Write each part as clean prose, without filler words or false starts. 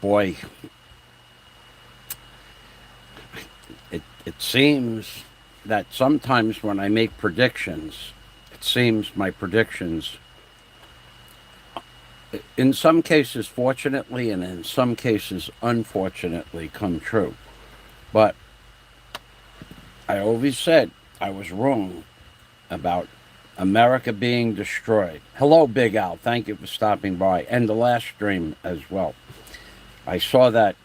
Boy, it seems that sometimes when I make predictions, it seems my predictions, in some cases fortunately and in some cases unfortunately, come true. But I always said I was wrong about America being destroyed. Hello, Big Al. Thank you for stopping by. And the last stream as well. I saw that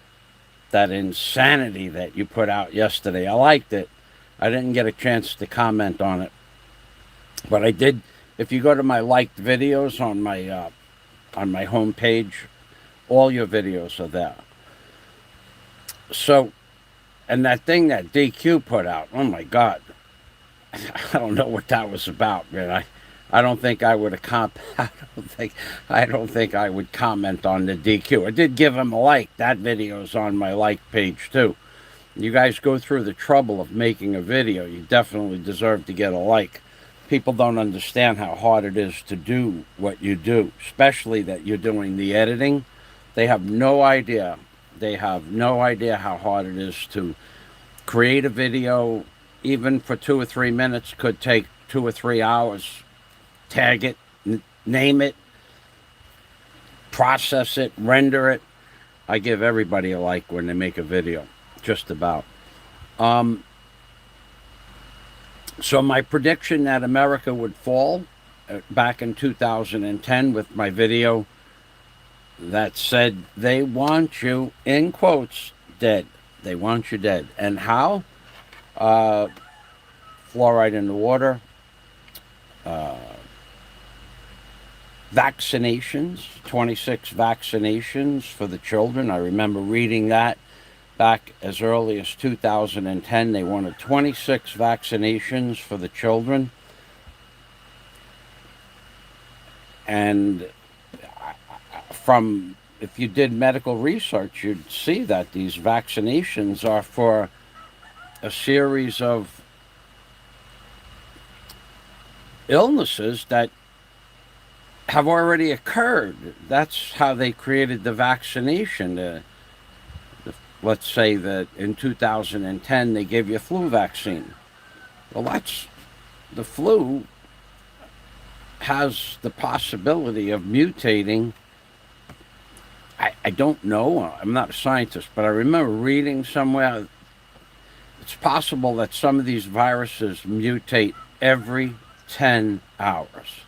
insanity that you put out yesterday. I liked it. I didn't get a chance to comment on it, but I did. If you go to my liked videos on my homepage, all your videos are there. So, and that thing that DQ put out, oh my God, I don't know what that was about, man. I don't think I would have I don't think I would comment on the DQ. I did give him a like. That video's on my like page too. You guys go through the trouble of making a video, you definitely deserve to get a like. People don't understand how hard it is to do what you do, especially that you're doing the editing. They have no idea. They have no idea how hard it is to create a video, even for 2 or 3 minutes, could take 2 or 3 hours. Tag it, name it, process it, render it. I give everybody a like when they make a video, just about. So my prediction that America would fall back in 2010 with my video that said they want you, in quotes, dead. They want you dead. And how? Fluoride in the water, vaccinations, 26 vaccinations for the children. I remember reading that back as early as 2010. They wanted 26 vaccinations for the children. And from, if you did medical research, you'd see that these vaccinations are for a series of illnesses that have already occurred. That's how they created the vaccination. Let's say that in 2010 they gave you a flu vaccine. Well, the flu has the possibility of mutating. I don't know. I'm not a scientist, but I remember reading somewhere it's possible that some of these viruses mutate every 10 hours,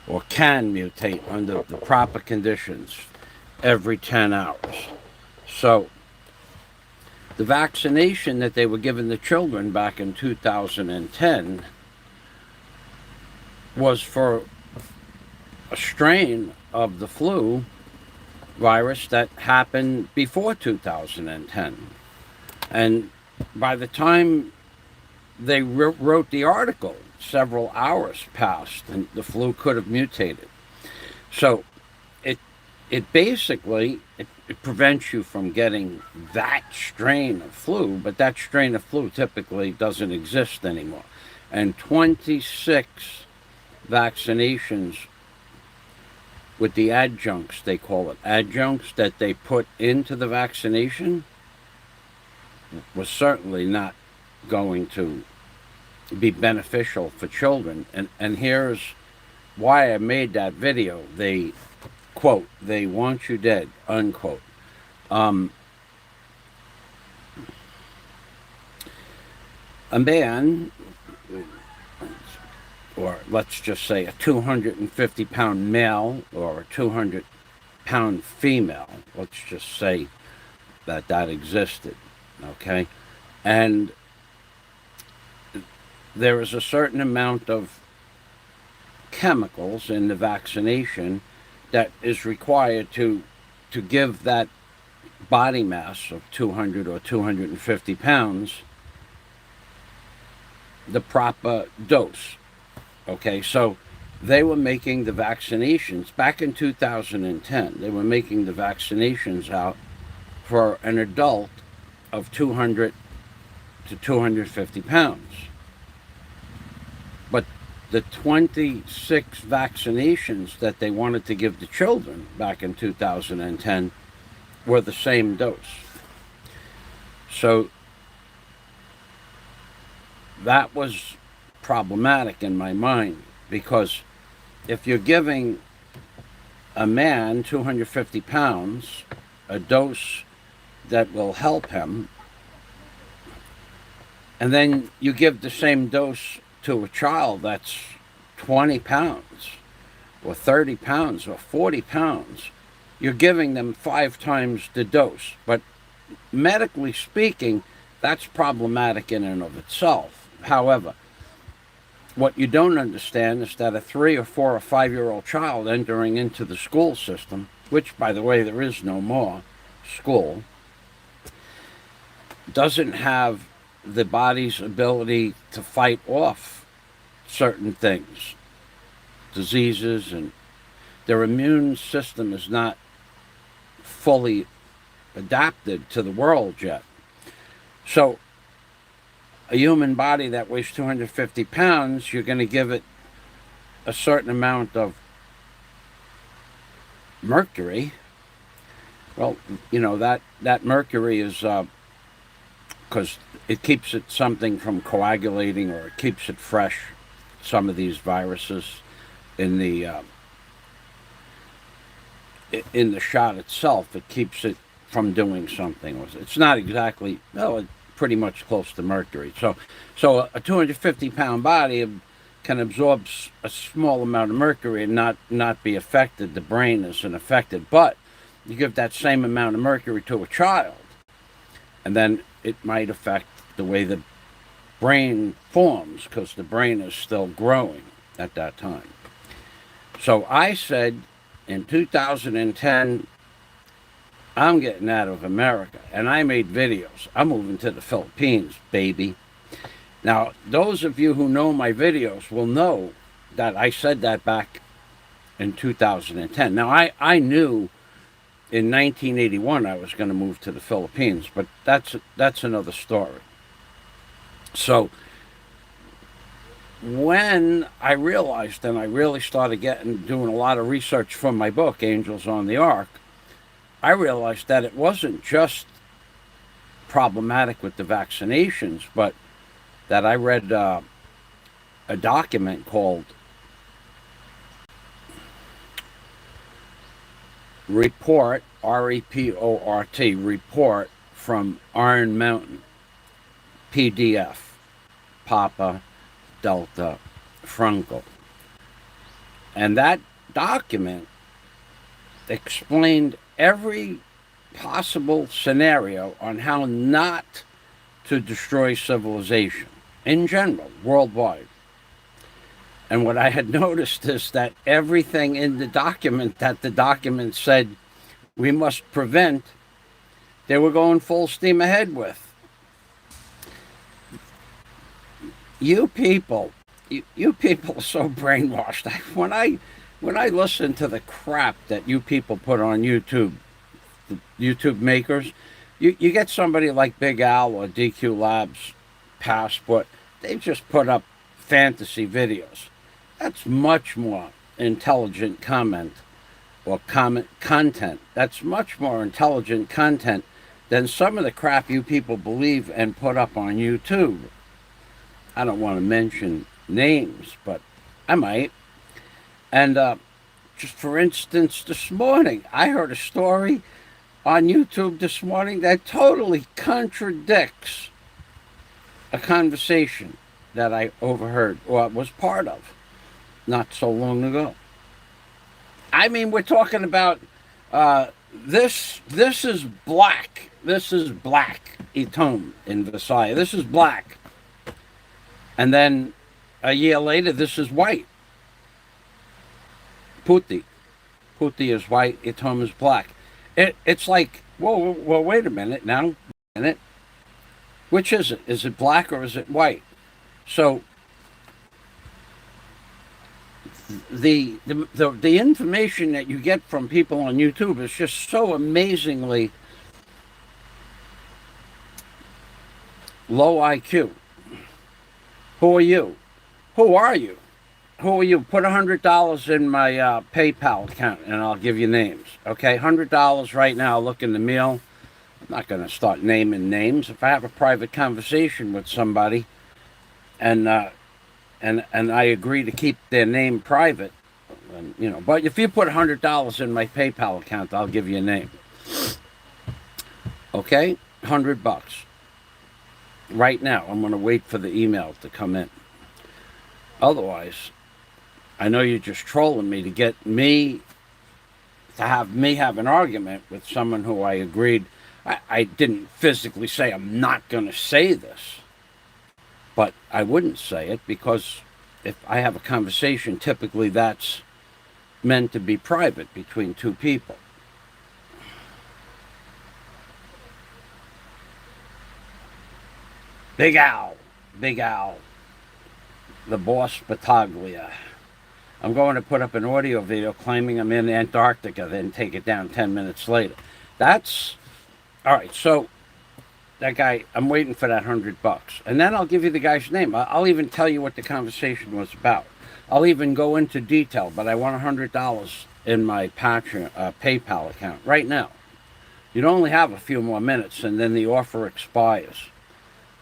or can mutate under the proper conditions every 10 hours. So the vaccination that they were giving the children back in 2010 was for a strain of the flu virus that happened before 2010. And by the time they wrote the article, several hours passed and the flu could have mutated. So it basically prevents you from getting that strain of flu, but that strain of flu typically doesn't exist anymore. And 26 vaccinations with the adjuncts, they call it adjuncts, that they put into the vaccination was certainly not going to be beneficial for children. And here's why I made that video. They, quote, they want you dead, unquote. A man, or let's just say a 250-pound male or a 200-pound female, let's just say that existed, okay? And there is a certain amount of chemicals in the vaccination that is required to give that body mass of 200 or 250 pounds the proper dose. Okay, so they were making the vaccinations back in 2010. They were making the vaccinations out for an adult of 200 to 250 pounds. But the 26 vaccinations that they wanted to give the children back in 2010 were the same dose. So that was problematic in my mind, because if you're giving a man 250 pounds a dose that will help him, and then you give the same dose to a child that's 20 pounds or 30 pounds or 40 pounds, you're giving them 5 times the dose. But medically speaking, that's problematic in and of itself. However, what you don't understand is that a 3 or 4 or 5-year-old child entering into the school system, which, by the way, there is no more school, doesn't have the body's ability to fight off certain things, diseases, and their immune system is not fully adapted to the world yet. So a human body that weighs 250 pounds, you're going to give it a certain amount of mercury. Well, that mercury is because it keeps it something from coagulating, or it keeps it fresh. Some of these viruses in the shot itself, it keeps it from doing something. It's not exactly, it's pretty much close to mercury. So a 250-pound body can absorb a small amount of mercury and not be affected. The brain isn't affected. But you give that same amount of mercury to a child, and then it might affect the way the brain forms, because the brain is still growing at that time. So I said in 2010, I'm getting out of America, and I made videos. I'm moving to the Philippines, baby. Now, those of you who know my videos will know that I said that back in 2010. Now, I knew in 1981 I was going to move to the Philippines, but that's another story. So when I realized, and I really started doing a lot of research from my book, Angels on the Ark, I realized that it wasn't just problematic with the vaccinations, but that I read a document called Report, R-E-P-O-R-T, Report from Iron Mountain, PDF, Papa, Delta, Franco. And that document explained every possible scenario on how not to destroy civilization in general, worldwide. And what I had noticed is that everything in the document that the document said we must prevent, they were going full steam ahead with. You people are so brainwashed. When I listen to the crap that you people put on YouTube, the YouTube makers, you get somebody like Big Al or DQ Labs, Passport, they just put up fantasy videos. That's much more intelligent content. That's much more intelligent content than some of the crap you people believe and put up on YouTube. I don't want to mention names, but I might. And just for instance, this morning, I heard a story on YouTube this morning that totally contradicts a conversation that I overheard or was part of not so long ago. I mean, we're talking about this is black. This is black, Etome in Versailles. This is black. And then a year later, this is white. Putti is white, Etome is black. It's like, whoa, wait a minute now. Which is it? Is it black or is it white? So the information that you get from people on YouTube is just so amazingly low IQ. Who are you? Who are you? Who are you? Put $100 in my PayPal account, and I'll give you names. Okay, $100 right now. Look in the mail. I'm not going to start naming names. If I have a private conversation with somebody, and I agree to keep their name private, and. But if you put $100 in my PayPal account, I'll give you a name. Okay, $100 right now. I'm going to wait for the email to come in. Otherwise, I know you're just trolling me to get me to have an argument with someone who I agreed. I didn't physically say I'm not going to say this, but I wouldn't say it because if I have a conversation, typically that's meant to be private between two people. Big Al, the boss Battaglia. I'm going to put up an audio video claiming I'm in Antarctica, then take it down 10 minutes later. That's all right. So that guy, I'm waiting for that $100, and then I'll give you the guy's name. I'll even tell you what the conversation was about. I'll even go into detail, but I want $100 in my PayPal account right now. You'd only have a few more minutes, and then the offer expires.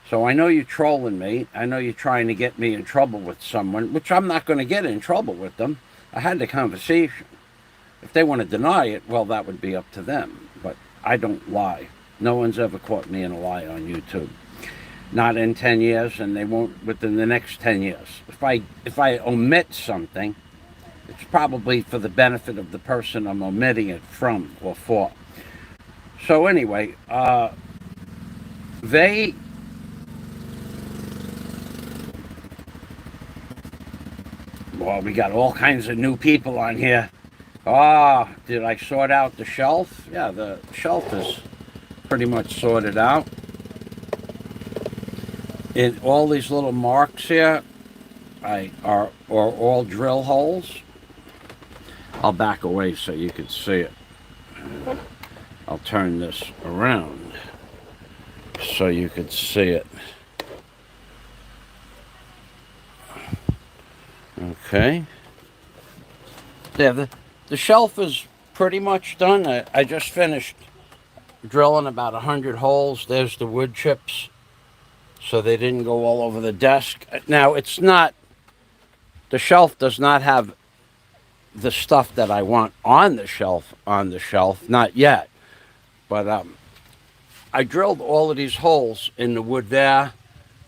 So I know you're trolling me. I know you're trying to get me in trouble with someone, which I'm not going to get in trouble with them. I had the conversation. If they want to deny it, well, that would be up to them. But I don't lie. No one's ever caught me in a lie on YouTube. Not in 10 years, and they won't within the next 10 years. If I omit something, it's probably for the benefit of the person I'm omitting it from or for. So anyway, well, we got all kinds of new people on here. Did I sort out the shelf? Yeah, the shelf is pretty much sorted out. In all these little marks here are all drill holes. I'll back away so you can see it. I'll turn this around so you can see it. Okay. Yeah, the shelf is pretty much done. I just finished drilling about 100 holes. There's the wood chips, so they didn't go all over the desk. Now, the shelf does not have the stuff that I want on the shelf, not yet. But I drilled all of these holes in the wood there,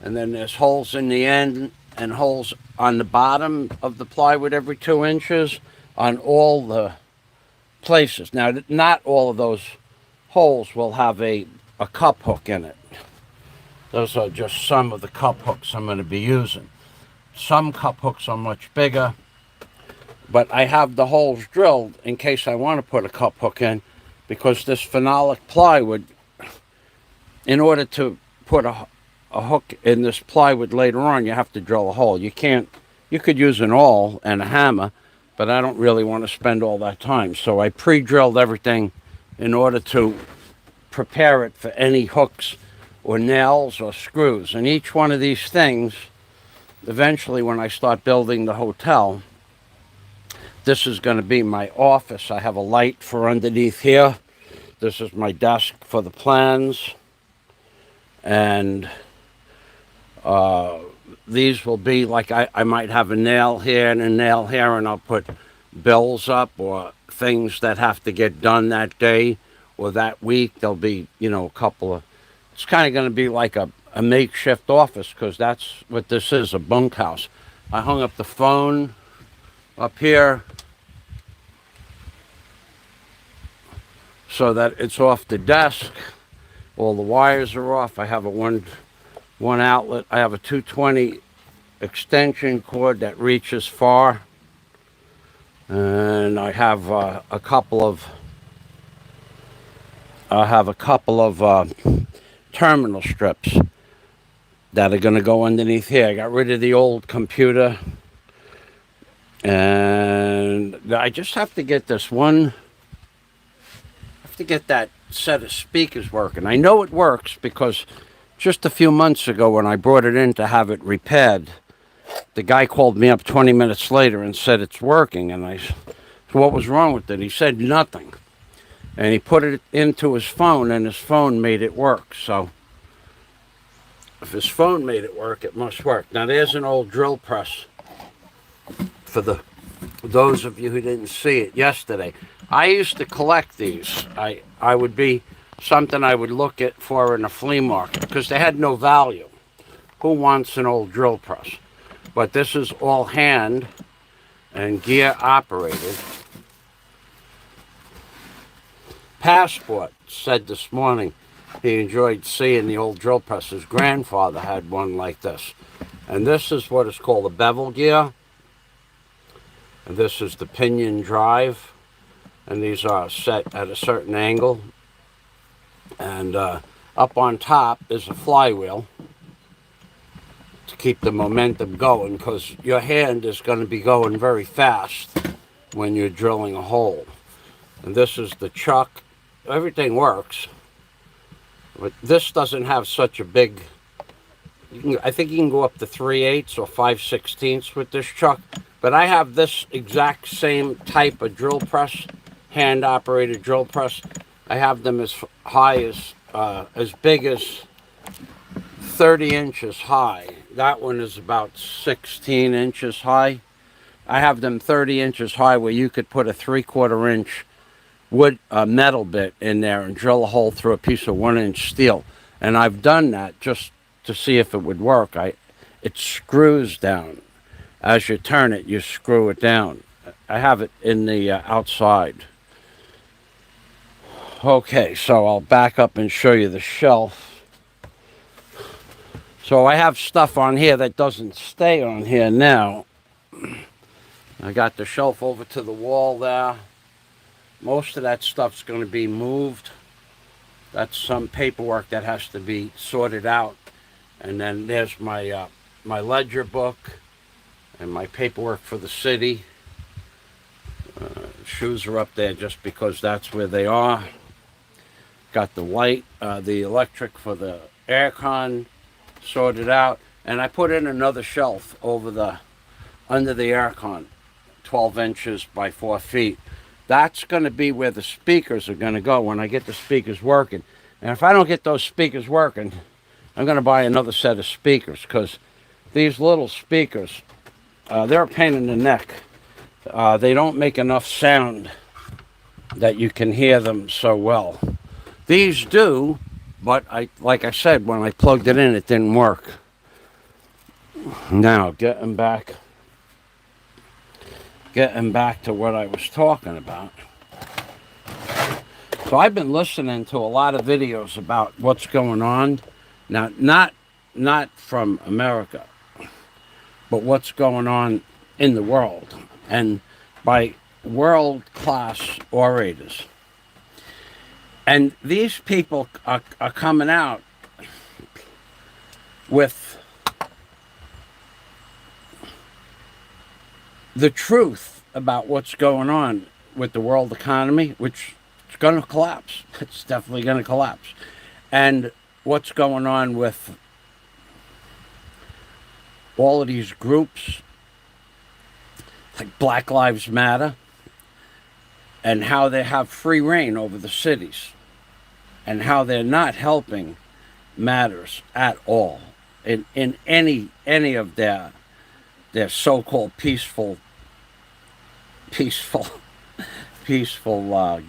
and then there's holes in the end and holes on the bottom of the plywood every 2 inches on all the places. Now, not all of those holes will have a cup hook in it. Those are just some of the cup hooks I'm going to be using. Some cup hooks are much bigger, but I have the holes drilled in case I want to put a cup hook in, because this phenolic plywood, in order to put a hook in this plywood later on, you have to drill a hole. You could use an awl and a hammer, but I don't really want to spend all that time. So I pre-drilled everything in order to prepare it for any hooks or nails or screws. And each one of these things, eventually when I start building the hotel, this is going to be my office. I have a light for underneath here. This is my desk for the plans. And these will be like, I might have a nail here and a nail here, and I'll put bills up or things that have to get done that day or that week. There'll be, a couple of, it's kind of going to be like a makeshift office, because that's what this is, a bunkhouse. I hung up the phone up here so that it's off the desk. All the wires are off. I have a one outlet. I have a 220 extension cord that reaches far, and I have a couple of terminal strips that are going to go underneath here. I got rid of the old computer, and I just have to get this one. I have to get that set of speakers working. I know it works because just a few months ago when I brought it in to have it repaired, the guy called me up 20 minutes later and said it's working. And I said, what was wrong with it? He said nothing. And he put it into his phone, and his phone made it work. So if his phone made it work, it must work. Now there's an old drill press for those of you who didn't see it yesterday. I used to collect these. I would be something I would look at for in a flea market because they had no value. Who wants an old drill press? But this is all hand and gear operated. Passport said this morning he enjoyed seeing the old drill press. His grandfather had one like this. And this is what is called a bevel gear. And this is the pinion drive. And these are set at a certain angle. And up on top is a flywheel to keep the momentum going, because your hand is going to be going very fast when you're drilling a hole. And this is the chuck. Everything works, but this doesn't have such a big, I think you can go up to 3/8 or 5/16 with this chuck, but I have this exact same type of drill press, hand operated drill press. I have them as high as big as 30 inches high. That one is about 16 inches high. I have them 30 inches high where you could put a 3/4 inch wood metal bit in there and drill a hole through a piece of 1-inch steel. And I've done that just to see if it would work. It screws down. As you turn it, you screw it down. I have it in the outside. Okay, so I'll back up and show you the shelf. So I have stuff on here that doesn't stay on here now. I got the shelf over to the wall there. Most of that stuff's going to be moved. That's some paperwork that has to be sorted out. And then there's my my ledger book and my paperwork for the city. Shoes are up there just because that's where they are. Got the light, the electric for the aircon sorted out. And I put in another shelf over under the aircon, 12 inches by 4 feet. That's going to be where the speakers are going to go when I get the speakers working. And if I don't get those speakers working, I'm going to buy another set of speakers, because these little speakers, they're a pain in the neck. They don't make enough sound that you can hear them so well. These do, but like I said, when I plugged it in, it didn't work. Now, getting back to what I was talking about. So I've been listening to a lot of videos about what's going on. Now, not from America, but what's going on in the world, and by world-class orators. And these people are coming out with the truth about what's going on with the world economy, which is going to collapse. It's definitely going to collapse. And what's going on with all of these groups, like Black Lives Matter, and how they have free reign over the cities, and how they're not helping matters at all in any of their so-called peaceful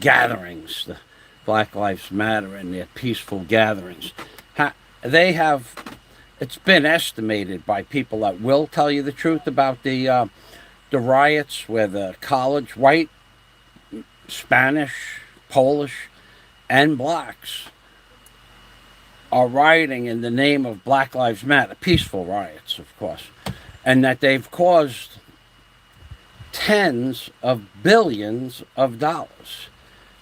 gatherings, the Black Lives Matter and their peaceful gatherings. It's been estimated by people that will tell you the truth about the riots where the college, white, Spanish, Polish, and blacks are rioting in the name of Black Lives Matter, peaceful riots, of course, and that they've caused tens of billions of dollars.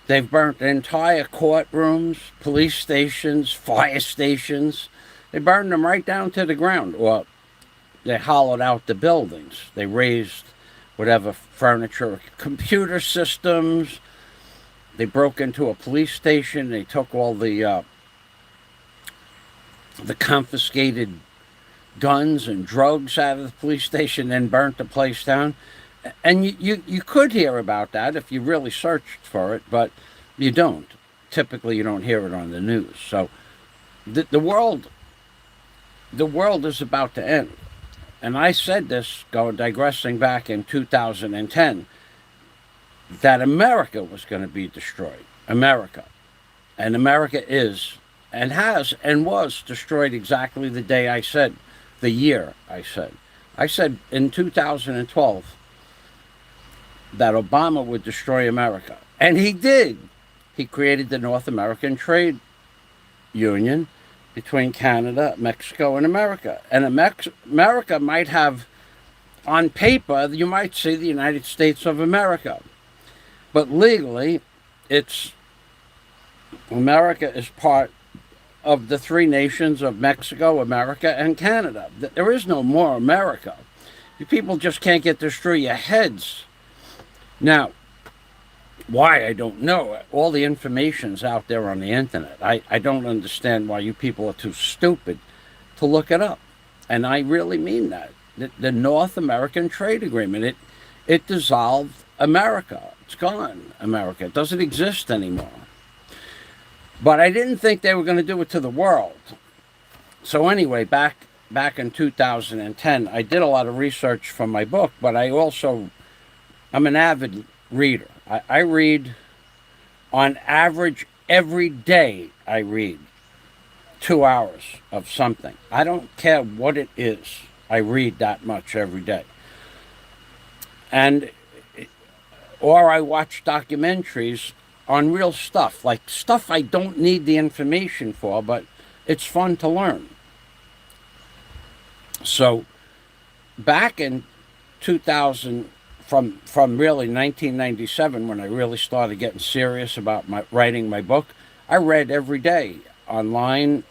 They've burnt entire courtrooms, police stations, fire stations. They burned them right down to the ground, or they hollowed out the buildings. They raised whatever furniture, computer systems. They broke into a police station. They took all the confiscated guns and drugs out of the police station, then burnt the place down. And you could hear about that if you really searched for it, but you don't. Typically, you don't hear it on the news. So the world is about to end. And I said this, digressing back in 2010, that America was going to be destroyed. America. And America is, and has, and was destroyed exactly the day I said, the year I said. I said in 2012 that Obama would destroy America. And he did. He created the North American Trade Union between Canada, Mexico, and America. And America might have, on paper, you might see the United States of America. But legally, America is part of the three nations of Mexico, America, and Canada. There is no more America. You people just can't get this through your heads. Now, why, I don't know. All the information's out there on the internet. I don't understand why you people are too stupid to look it up. And I really mean that. The North American Trade Agreement, it dissolved America. It's gone, America. It doesn't exist anymore. But I didn't think they were going to do it to the world. So anyway, back in 2010, I did a lot of research for my book, but I'm an avid reader. I read, on average, every day I read 2 hours of something. I don't care what it is. I read that much every day. Or I watch documentaries on real stuff, like stuff I don't need the information for, but it's fun to learn. So back in 2000, from really 1997, when I really started getting serious about writing my book, I read every day online,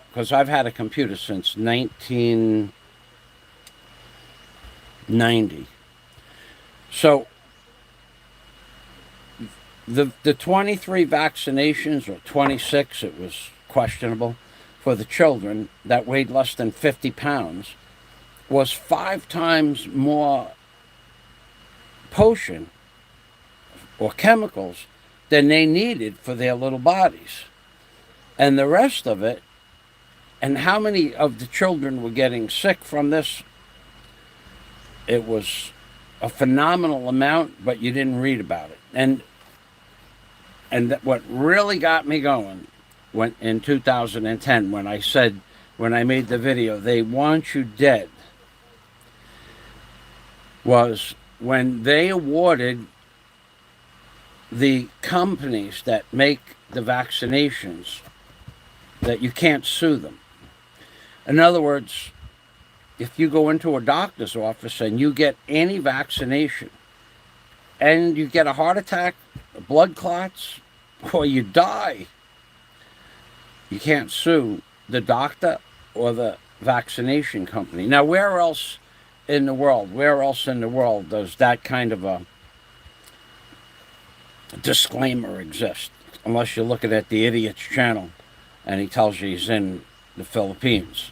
because I've had a computer since 1990. So the 23 vaccinations, or 26, it was questionable, for the children that weighed less than 50 pounds was 5 times more potion or chemicals than they needed for their little bodies. And the rest of it, and how many of the children were getting sick from this, it was a phenomenal amount, but you didn't read about it. And what really got me going in 2010, when I made the video, "They want you dead," was when they awarded the companies that make the vaccinations that you can't sue them. In other words, if you go into a doctor's office and you get any vaccination and you get a heart attack, blood clots, or you die, you can't sue the doctor or the vaccination company. Now, where else in the world does that kind of a disclaimer exist? Unless you're looking at the idiot's channel and he tells you he's in the Philippines.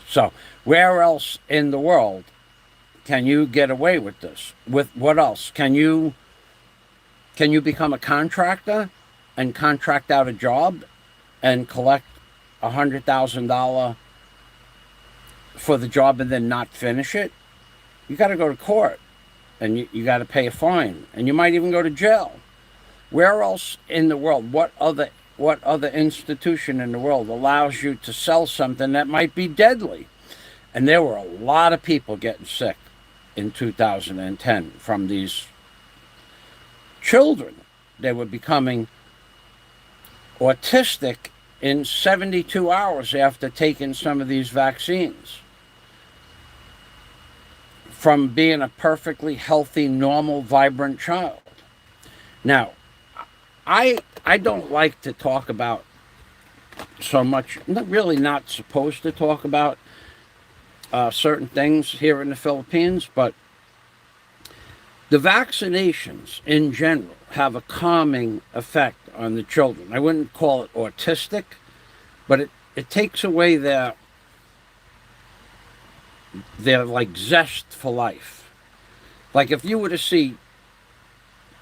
So, where else in the world can you get away with this? With what else? Can you become a contractor and contract out a job and collect $100,000 for the job and then not finish it? You got to go to court, and you got to pay a fine, and you might even go to jail. Where else in the world? What other institution in the world allows you to sell something that might be deadly? And there were a lot of people getting sick in 2010 from these children. They were becoming autistic in 72 hours after taking some of these vaccines, from being a perfectly healthy, normal, vibrant child. Now, I don't like to talk about so much, really not supposed to talk about certain things here in the Philippines, but the vaccinations in general have a calming effect on the children. I wouldn't call it autistic, but it takes away their they're like zest for life. Like if you were to see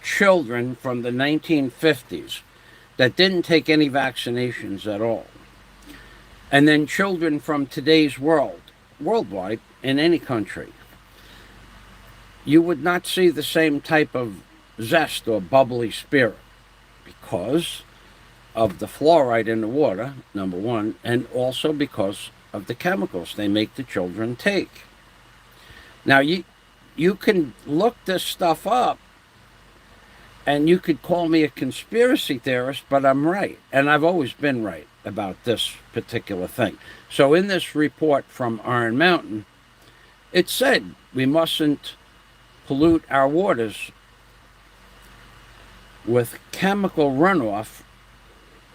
children from the 1950s that didn't take any vaccinations at all, and then children from today's world, worldwide, in any country, you would not see the same type of zest or bubbly spirit because of the fluoride in the water, number one, and also because of the chemicals they make the children take. Now, you can look this stuff up, and you could call me a conspiracy theorist, but I'm right. And I've always been right about this particular thing. So in this report from Iron Mountain, it said we mustn't pollute our waters with chemical runoff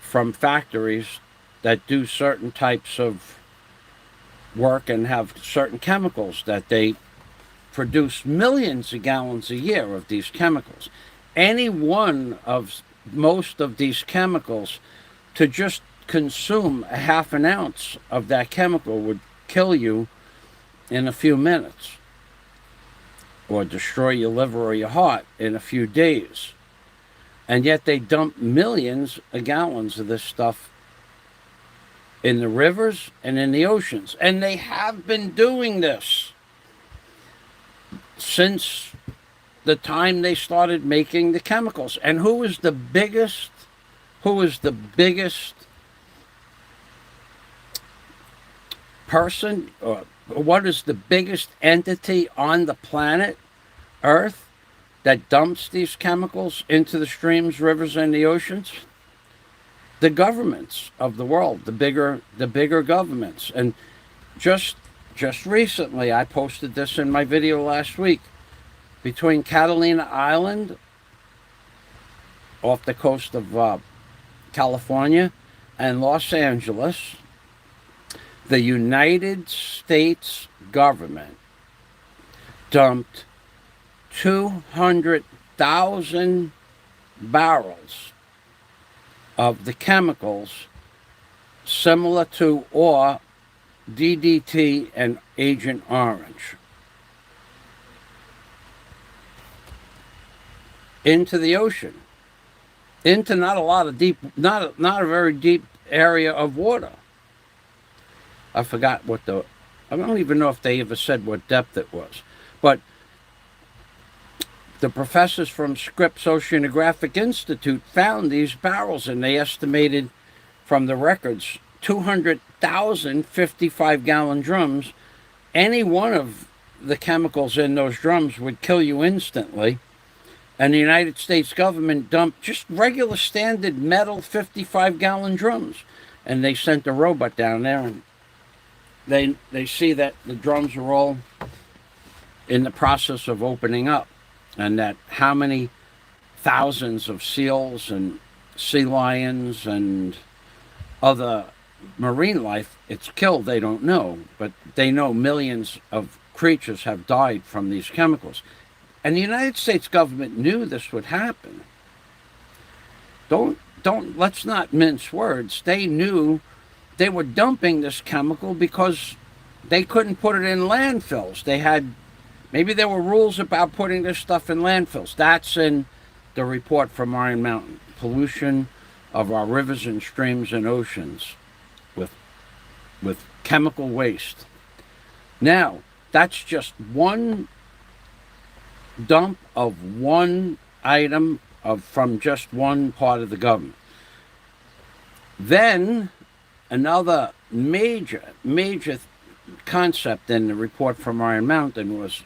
from factories that do certain types of work and have certain chemicals that they produce millions of gallons a year of these chemicals. Any one of most of these chemicals, to just consume a half an ounce of that chemical would kill you in a few minutes or destroy your liver or your heart in a few days. And yet they dump millions of gallons of this stuff in the rivers and in the oceans. And they have been doing this since the time they started making the chemicals. And who is the biggest person, or what is the biggest entity on the planet Earth that dumps these chemicals into the streams, rivers, and the oceans? The governments of the world, the bigger governments. And just recently, I posted this in my video last week, between Catalina Island off the coast of California and Los Angeles, the United States government dumped 200,000 barrels of the chemicals similar to or DDT and Agent Orange into the ocean, into not a very deep area of water. I forgot I don't even know if they ever said what depth it was, but the professors from Scripps Oceanographic Institute found these barrels, and they estimated from the records 200,000 55-gallon drums. Any one of the chemicals in those drums would kill you instantly. And the United States government dumped just regular standard metal 55-gallon drums. And they sent a robot down there, and they see that the drums are all in the process of opening up, and that how many thousands of seals and sea lions and other marine life it's killed, they don't know, but they know millions of creatures have died from these chemicals. And the United States government knew this would happen. Let's not mince words. They knew they were dumping this chemical because they couldn't put it in landfills. Maybe there were rules about putting this stuff in landfills. That's in the report from Iron Mountain. Pollution of our rivers and streams and oceans with chemical waste. Now, that's just one dump of one item from just one part of the government. Then another major concept in the report from Iron Mountain was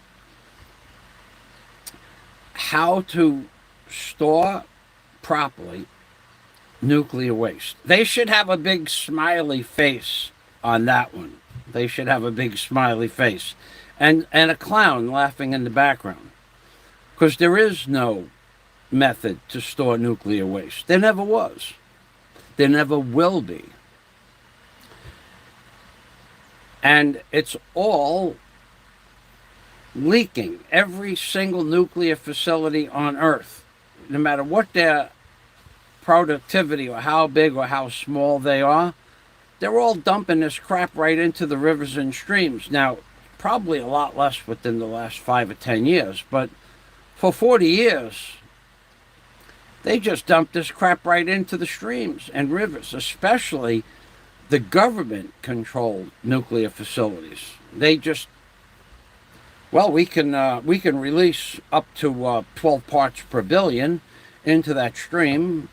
how to store properly nuclear waste. They should have a big smiley face on that one. They should have a big smiley face and a clown laughing in the background, because there is no method to store nuclear waste. There never was. There never will be. And it's all leaking. Every single nuclear facility on Earth, no matter what their productivity or how big or how small they are, they're all dumping this crap right into the rivers and streams. Now, probably a lot less within the last 5 or 10 years, but for 40 years, they just dumped this crap right into the streams and rivers, especially the government-controlled nuclear facilities. They just, well, we can release up to 12 parts per billion into that stream,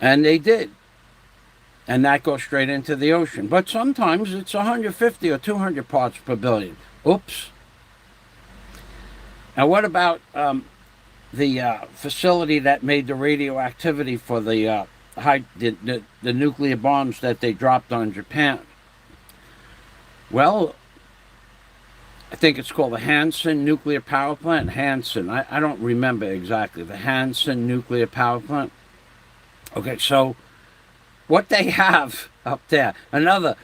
and they did. And that goes straight into the ocean. But sometimes it's 150 or 200 parts per billion. Oops. Now, what about the facility that made the radioactivity for the nuclear bombs that they dropped on Japan? Well, I think it's called the Hansen Nuclear Power Plant. Hansen. I don't remember exactly. The Hansen Nuclear Power Plant. Okay, so what they have up there, another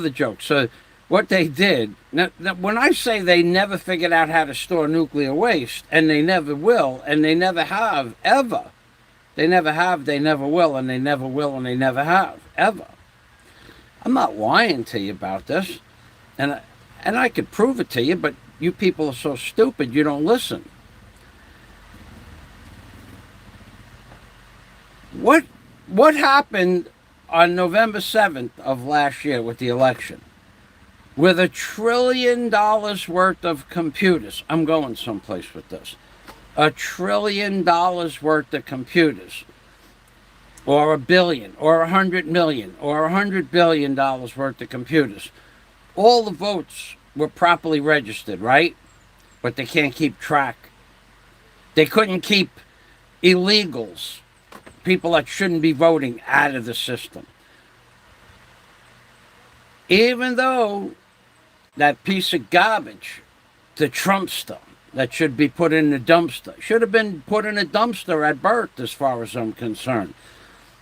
joke. So what they did, now, when I say they never figured out how to store nuclear waste, and they never will, and they never have, ever. They never have, they never will, and they never will, and they never have, ever. I'm not lying to you about this, and I could prove it to you, but you people are so stupid you don't listen. What happened on November 7th of last year with the election? With $1 trillion worth of computers. I'm going someplace with this. $1 trillion worth of computers. Or $1 billion, or $100 million, or $100 billion worth of computers. All the votes were properly registered, right? But they can't keep track. They couldn't keep illegals, people that shouldn't be voting, out of the system. Even though that piece of garbage, the Trumpster, that should be put in the dumpster, should have been put in a dumpster at birth, as far as I'm concerned.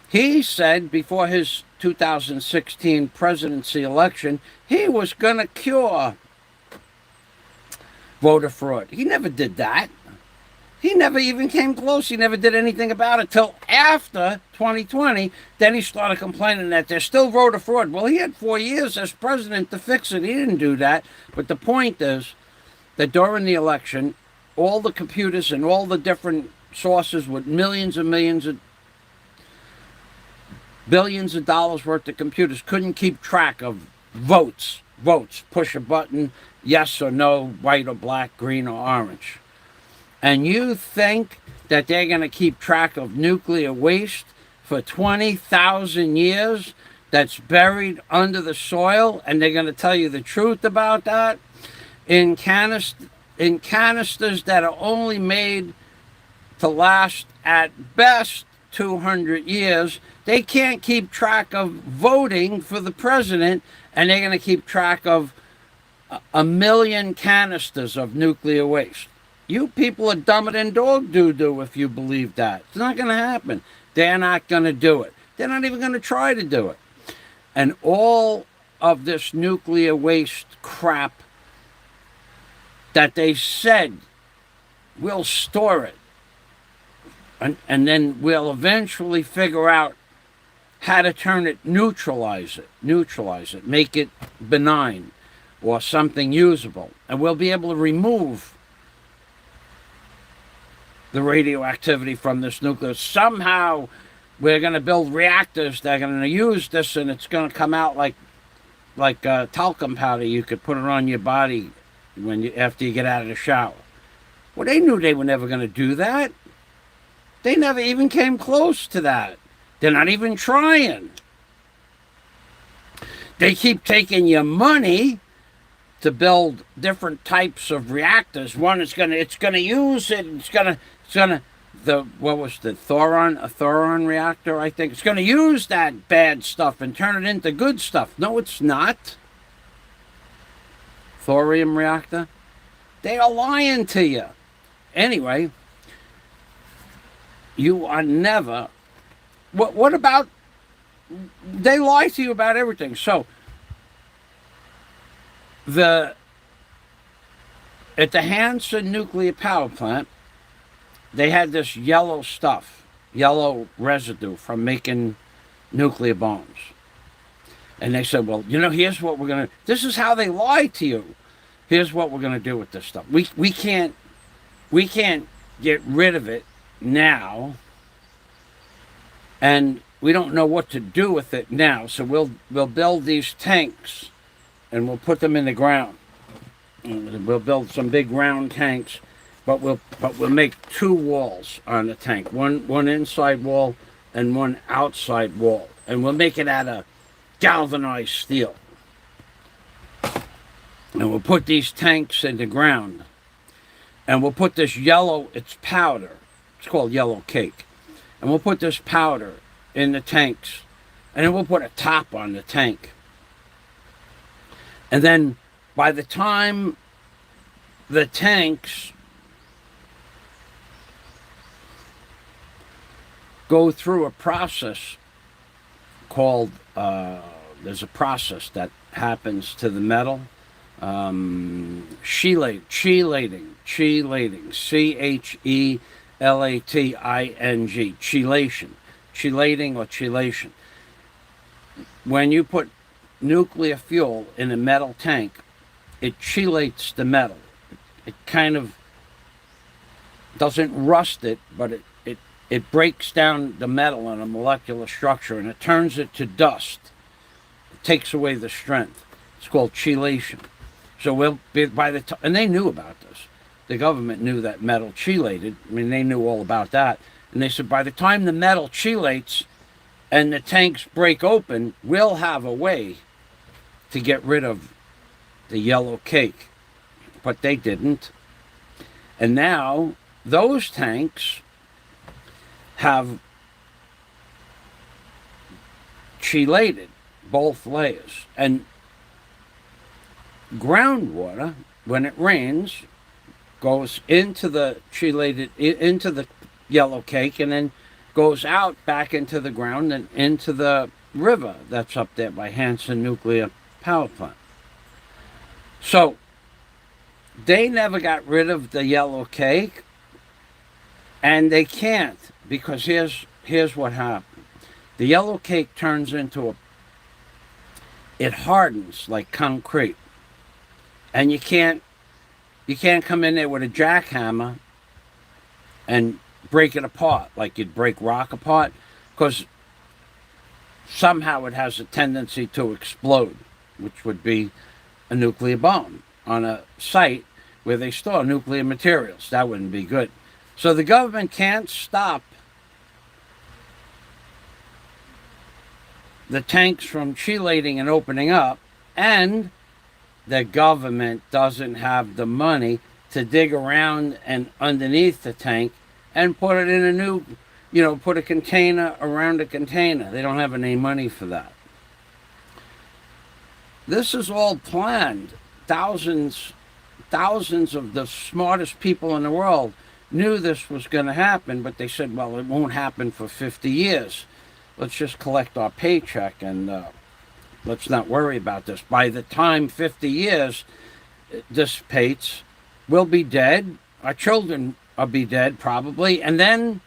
He said before his 2016 presidency election, he was going to cure voter fraud. He never did that. He never even came close. He never did anything about it till after 2020. Then he started complaining that there's still voter fraud. Well, he had 4 years as president to fix it. He didn't do that. But the point is that during the election, all the computers and all the different sources with millions and millions of billions of dollars worth of computers couldn't keep track of votes. Push a button, yes or no, white or black, green or orange. And you think that they're going to keep track of nuclear waste for 20,000 years that's buried under the soil, and they're going to tell you the truth about that? In canisters that are only made to last at best 200 years, they can't keep track of voting for the president, and they're going to keep track of 1 million canisters of nuclear waste. You people are dumber than dog doo-doo if you believe that. It's not going to happen. They're not going to do it. They're not even going to try to do it. And all of this nuclear waste crap that they said, we'll store it. And then we'll eventually figure out how to turn it, neutralize it, make it benign or something usable. And we'll be able to remove the radioactivity from this nuclear. Somehow we're going to build reactors that are going to use this, and it's going to come out like talcum powder. You could put it on your body after you get out of the shower. Well, they knew they were never going to do that. They never even came close to that. They're not even trying. They keep taking your money to build different types of reactors. One is going to use it. What was the Thoron reactor, I think. It's going to use that bad stuff and turn it into good stuff. No, it's not. Thorium reactor. They are lying to you. Anyway, you are never... What about... They lie to you about everything. So, at the Hansen nuclear power plant, they had this yellow stuff, yellow residue from making nuclear bombs. And they said, well, here's what we're going to, this is how they lie to you. Here's what we're going to do with this stuff. We can't get rid of it now, and we don't know what to do with it now. So we'll build these tanks, and we'll put them in the ground. We'll build some big round tanks, but we'll make two walls on the tank, one inside wall and one outside wall, and we'll make it out of galvanized steel. And we'll put these tanks in the ground, and we'll put this yellow, it's powder, it's called yellow cake, and we'll put this powder in the tanks, and then we'll put a top on the tank. And then by the time the tanks go through a process called, there's a process that happens to the metal, chelating, chelating, chelating or chelation. When you put nuclear fuel in a metal tank, it chelates the metal. It kind of doesn't rust it, but it breaks down the metal in a molecular structure, and it turns it to dust. It takes away the strength. It's called chelation. So we'll be, by the time, and they knew about this. The government knew that metal chelated. I mean, they knew all about that. And they said, by the time the metal chelates and the tanks break open, we'll have a way to get rid of the yellow cake. But they didn't. And now those tanks have chelated both layers. And groundwater, when it rains, goes into the chelated, into the yellow cake, and then goes out back into the ground and into the river that's up there by Hanson Nuclear Power Plant. So they never got rid of the yellow cake, and they can't, because here's what happened. The yellow cake turns into it hardens like concrete. And you can't come in there with a jackhammer and break it apart like you'd break rock apart, because somehow it has a tendency to explode, which would be a nuclear bomb on a site where they store nuclear materials. That wouldn't be good. So the government can't stop the tanks from chelating and opening up, and the government doesn't have the money to dig around and underneath the tank and put it in a new, put a container around a container. They don't have any money for that. This is all planned. Thousands of the smartest people in the world knew this was going to happen, but they said, well, it won't happen for 50 years. Let's just collect our paycheck and let's not worry about this. By the time 50 years dissipates, we'll be dead. Our children will be dead probably. And then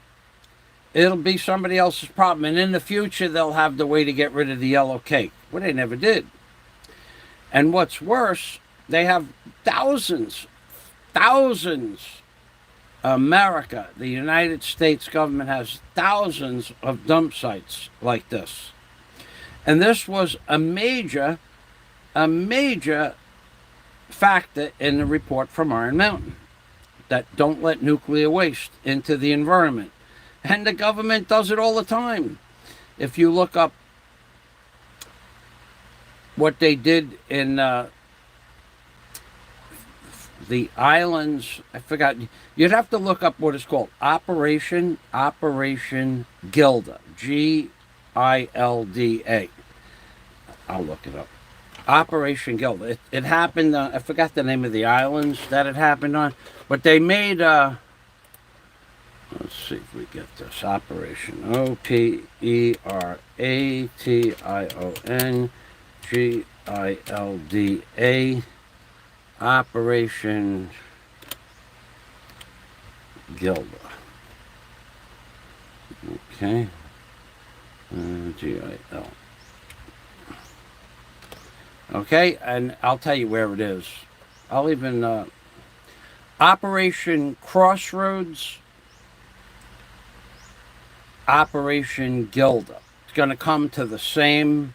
it'll be somebody else's problem. And in the future, they'll have the way to get rid of the yellow cake. Well, they never did. And what's worse, they have thousands. America, the United States government, has thousands of dump sites like this. And this was a major factor in the report from Iron Mountain, that don't let nuclear waste into the environment. And the government does it all the time. If you look up what they did in the islands, I forgot, you'd have to look up what it's called, Operation Gilda, Gilda. I'll look it up. Operation Gilda. It happened, I forgot the name of the islands that it happened on, but they made, let's see if we get this, Operation, Operation Gilda, Operation Gilda. Okay. GIL. Okay, and I'll tell you where it is. I'll even Operation Crossroads, Operation Gilda. It's going to come to the same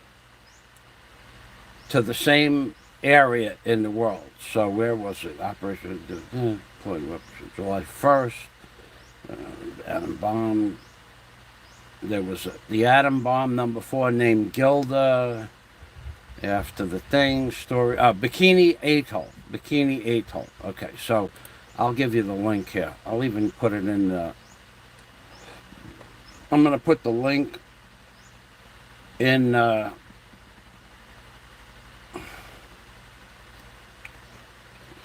area in the world. So where was it? Operation July 1st. Atom bomb. There was the atom bomb number 4 named Gilda. After the thing story, Bikini Atoll. Bikini Atoll. Okay, so I'll give you the link here. I'll even put it in the. I'm going to put the link in. As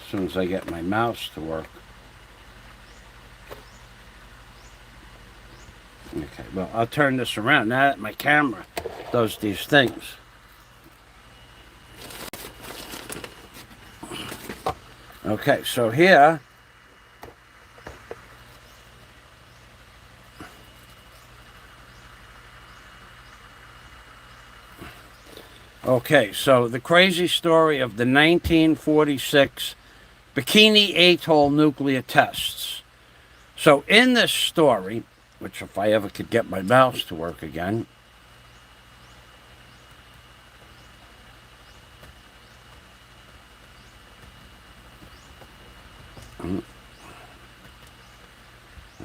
soon as I get my mouse to work. Okay, well, I'll turn this around now that my camera does these things. Okay, so here, okay, so the crazy story of the 1946 Bikini Atoll nuclear tests. So in this story, which if I ever could get my mouse to work again,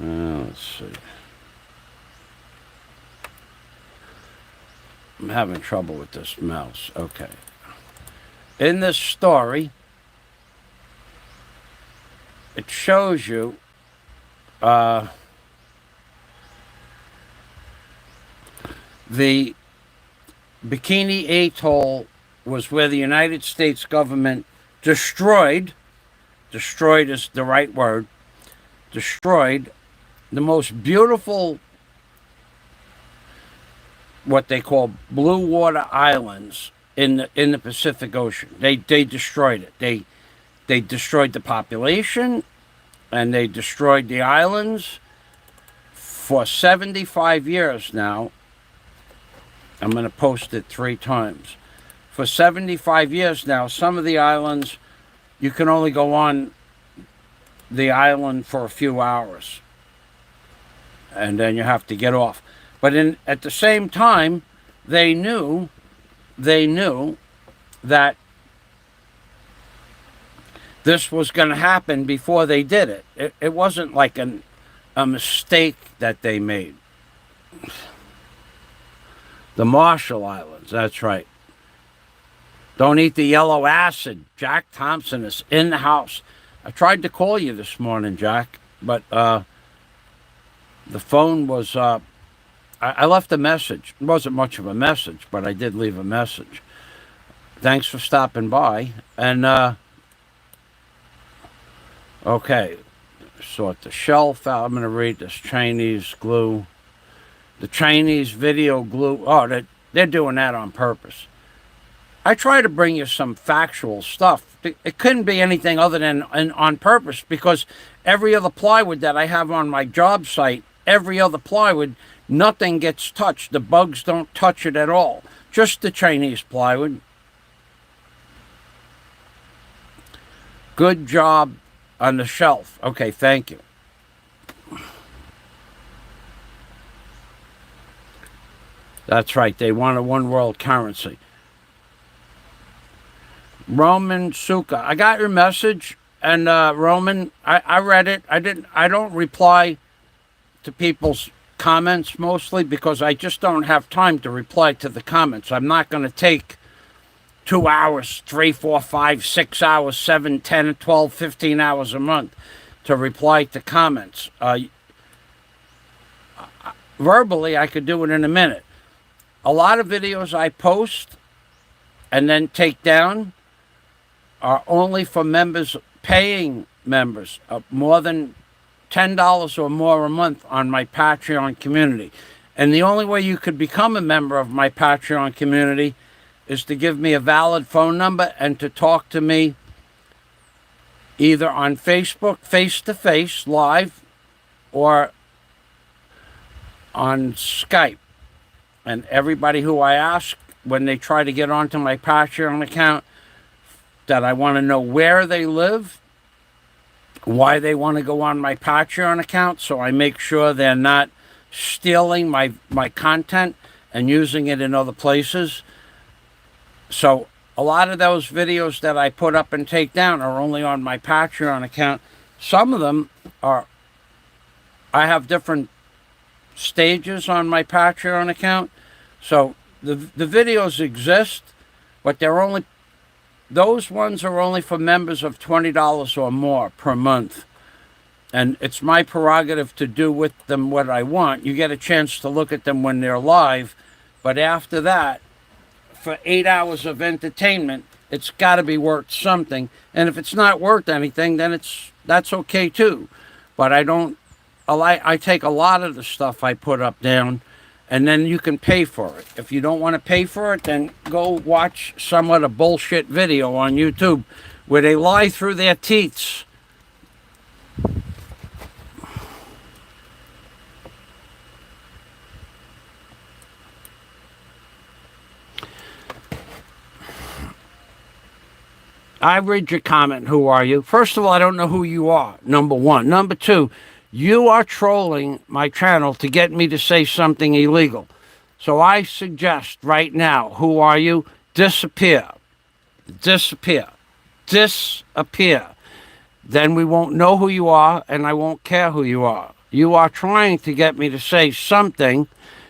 let's see. I'm having trouble with this mouse. Okay. In this story, it shows you the Bikini Atoll was where the United States government destroyed is the right word, destroyed the most beautiful, what they call blue water islands in the Pacific Ocean. They destroyed it. They destroyed the population, and they destroyed the islands. For 75 years now, I'm going to post it 3 times. For 75 years now, some of the islands, you can only go on the island for a few hours, and then you have to get off. But at the same time, they knew that this was going to happen before they did it. It wasn't like a mistake that they made. The Marshall Islands, that's right. Don't eat the yellow acid. Jack Thompson is in the house. I tried to call you this morning, Jack, but the phone was... I left a message. It wasn't much of a message, but I did leave a message. Thanks for stopping by. And, okay, sort the shelf out. I'm going to read this Chinese glue. The Chinese video glue. Oh, they're doing that on purpose. I try to bring you some factual stuff. It couldn't be anything other than on purpose, because every other plywood that I have on my job site, every other plywood, nothing gets touched. The bugs don't touch it at all. Just the Chinese plywood. Good job on the shelf. Okay, thank you. That's right. They want a one world currency. Roman Suka, I got your message, and Roman, I read it. I don't reply to people's comments mostly because I just don't have time to reply to the comments. I'm not going to take 2 hours, 3, 4, 5, 6 hours, 7, 10, 12, 15 hours a month to reply to comments. Verbally, I could do it in a minute. A lot of videos I post and then take down are only for members, paying members, more than $10 or more a month on my Patreon community. And the only way you could become a member of my Patreon community is to give me a valid phone number and to talk to me either on Facebook, face-to-face, live, or on Skype. And everybody who I ask, when they try to get onto my Patreon account, that I want to know where they live, why they want to go on my Patreon account, so I make sure they're not stealing my content and using it in other places. So a lot of those videos that I put up and take down are only on my Patreon account. Some of them are, I have different stages on my Patreon account. So the videos exist, but they're only, those ones are only for members of $20 or more per month. And it's my prerogative to do with them what I want. You get a chance to look at them when they're live, but after that, for 8 hours of entertainment, it's got to be worth something. And if it's not worth anything, then that's okay too. But I take a lot of the stuff I put up down, and then you can pay for it. If you don't want to pay for it, then go watch some of the bullshit video on YouTube where they lie through their teeth. I read your comment, who are you? First of all, I don't know who you are, number one. Number two, you are trolling my channel to get me to say something illegal. So I suggest right now, who are you? Disappear. Disappear. Disappear. Then we won't know who you are, and I won't care who you are. You are trying to get me to say something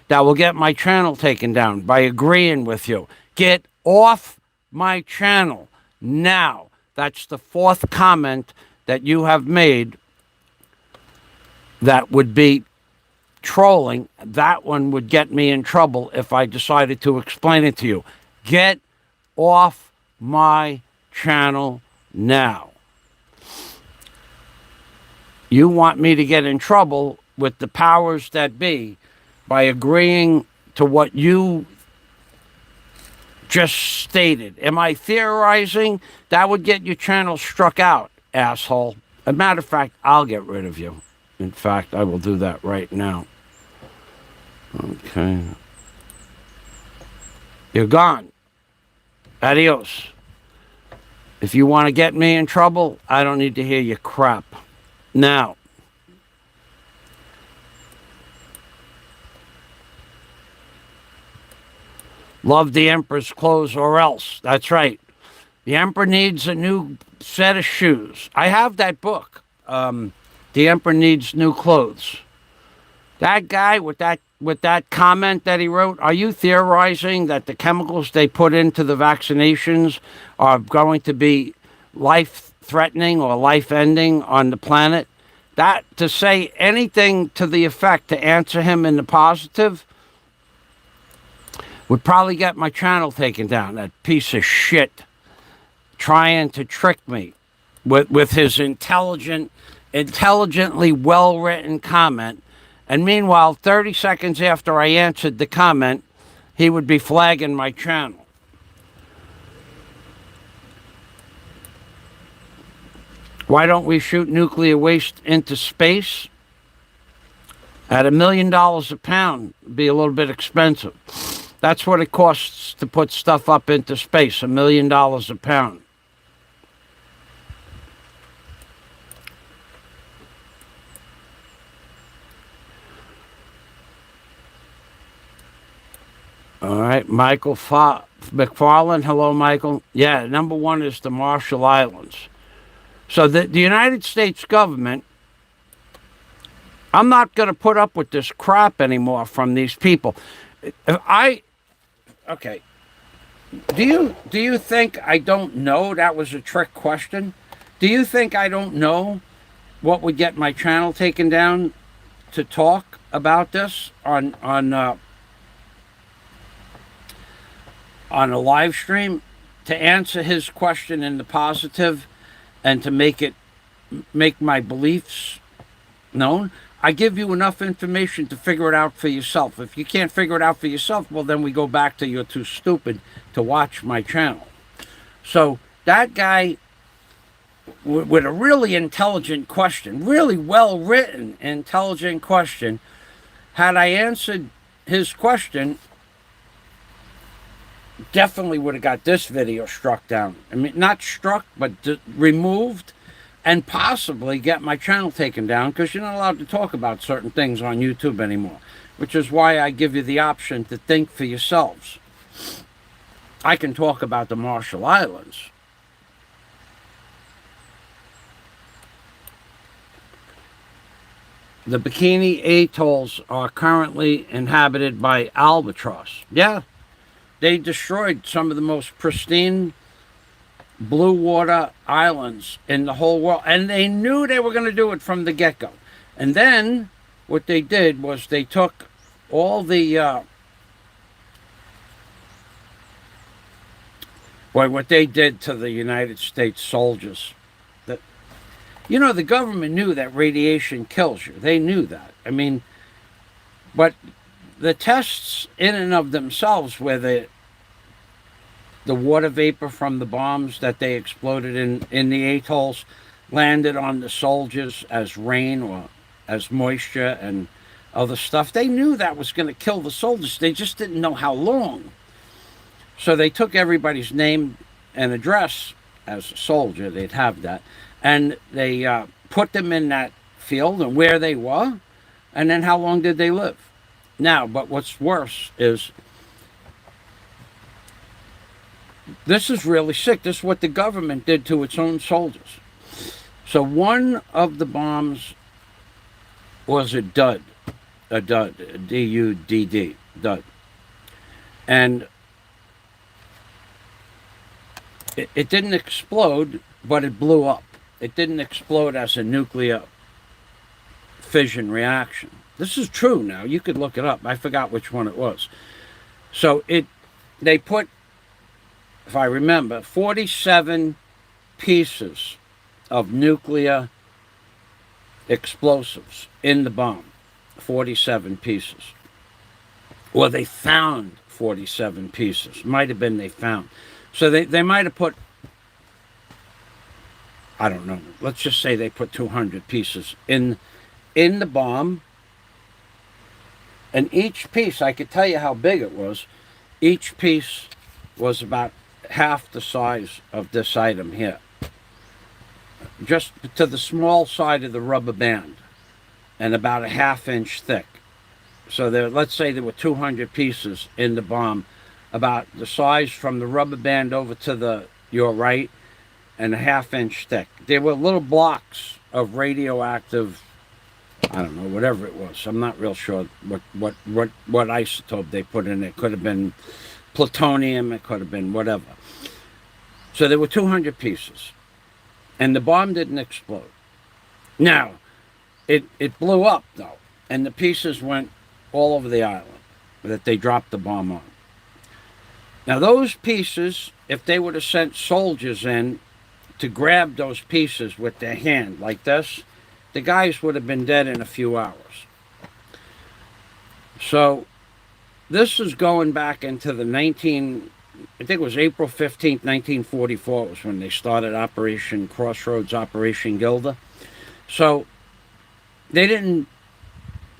that will get my channel taken down by agreeing with you. Get off my channel now. That's the fourth comment that you have made that would be trolling. That one would get me in trouble if I decided to explain it to you. Get off my channel now. You want me to get in trouble with the powers that be by agreeing to what you just stated. Am I theorizing? That would get your channel struck out, asshole. As a matter of fact, I'll get rid of you. In fact, I will do that right now. Okay. You're gone. Adios. If you want to get me in trouble, I don't need to hear your crap. Now, love the Emperor's clothes or else. That's right. The Emperor needs a new set of shoes. I have that book. The Emperor Needs New Clothes. That guy with that comment that he wrote, are you theorizing that the chemicals they put into the vaccinations are going to be life-threatening or life-ending on the planet? That, to say anything to the effect to answer him in the positive, would probably get my channel taken down. That piece of shit trying to trick me with his intelligently well-written comment. And meanwhile, 30 seconds after I answered the comment, he would be flagging my channel. Why don't we shoot nuclear waste into space? At $1 million a pound, it'd be a little bit expensive. That's what it costs to put stuff up into space, $1 million a pound. All right, Michael McFarland. Hello, Michael. Yeah, number one is the Marshall Islands. So the United States government, I'm not going to put up with this crap anymore from these people. Okay. Do you think I don't know that was a trick question? Do you think I don't know what would get my channel taken down to talk about this on a live stream, to answer his question in the positive and to make my beliefs known? I give you enough information to figure it out for yourself. If you can't figure it out for yourself, well, then we go back to you're too stupid to watch my channel. So that guy with a really intelligent question, really well-written, intelligent question, had I answered his question, definitely would have got this video struck down. I mean, not struck, but removed, and possibly get my channel taken down, because you're not allowed to talk about certain things on YouTube anymore, which is why I give you the option to think for yourselves. I can talk about the Marshall Islands. The Bikini Atolls are currently inhabited by albatross. Yeah, they destroyed some of the most pristine blue water islands in the whole world, and they knew they were going to do it from the get-go. And then what they did was they took all the what they did to the United States soldiers. That, you know, the government knew that radiation kills you. They knew that. I mean, but the tests in and of themselves, where the water vapor from the bombs that they exploded in the atolls landed on the soldiers as rain or as moisture and other stuff, they knew that was going to kill the soldiers. They just didn't know how long. So they took everybody's name and address as a soldier, they'd have that, and they put them in that field and where they were, and then how long did they live. Now, but what's worse is, this is really sick. This is what the government did to its own soldiers. So one of the bombs was a dud, D-U-D-D, dud. And it didn't explode, but it blew up. It didn't explode as a nuclear fission reaction. This is true now. You could look it up. I forgot which one it was. So they put, if I remember, 47 pieces of nuclear explosives in the bomb. 47 pieces. Or they found 47 pieces. Might have been they found. So they might have put, I don't know, let's just say they put 200 pieces in the bomb. And each piece, I could tell you how big it was. Each piece was about half the size of this item here. Just to the small side of the rubber band, and about a ½ inch thick. So let's say there were 200 pieces in the bomb, about the size from the rubber band over to your right, and a ½ inch thick. There were little blocks of radioactive, I don't know, whatever it was. I'm not real sure what isotope they put in it. It could have been plutonium, it could have been whatever. So there were 200 pieces, and the bomb didn't explode. Now, it blew up, though, and the pieces went all over the island that they dropped the bomb on. Now, those pieces, if they would have sent soldiers in to grab those pieces with their hand like this, the guys would have been dead in a few hours. So this is going back into the I think it was April 15th, 1944 was when they started Operation Crossroads, Operation Gilda. So they didn't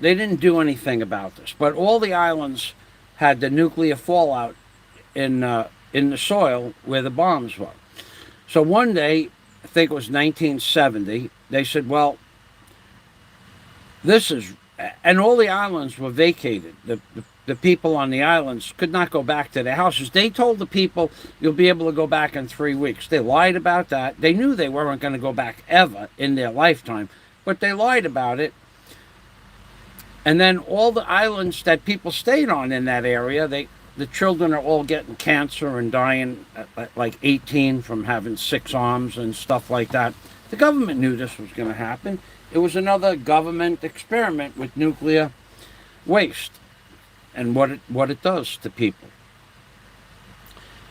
do anything about this, but all the islands had the nuclear fallout in the soil where the bombs were. So one day, I think it was 1970, they said, well, this is, and all the islands were vacated. The people on the islands could not go back to their houses. They told the people, you'll be able to go back in 3 weeks. They lied about that. They knew they weren't going to go back ever in their lifetime, but they lied about it. And then all the islands that people stayed on in that area, the children are all getting cancer and dying at like 18 from having 6 arms and stuff like that. The government knew this was going to happen. It was another government experiment with nuclear waste and what it does to people.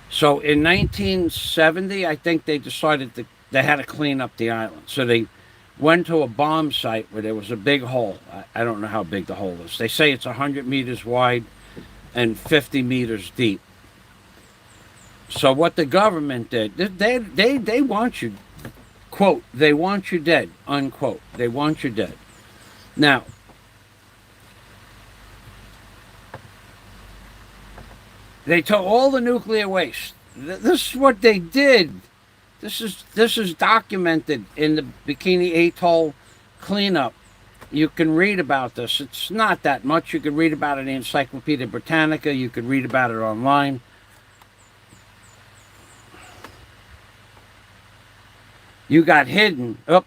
So in 1970, I think they decided they had to clean up the island. So they went to a bomb site where there was a big hole. I don't know how big the hole is. They say it's 100 meters wide and 50 meters deep. So what the government did, they want you, quote, they want you dead, unquote. They want you dead. Now, They took all the nuclear waste. This is what they did. This is documented in the Bikini Atoll cleanup. You can read about this. It's not that much. You can read about it in the Encyclopedia Britannica. You can read about it online. You got hidden. Oh,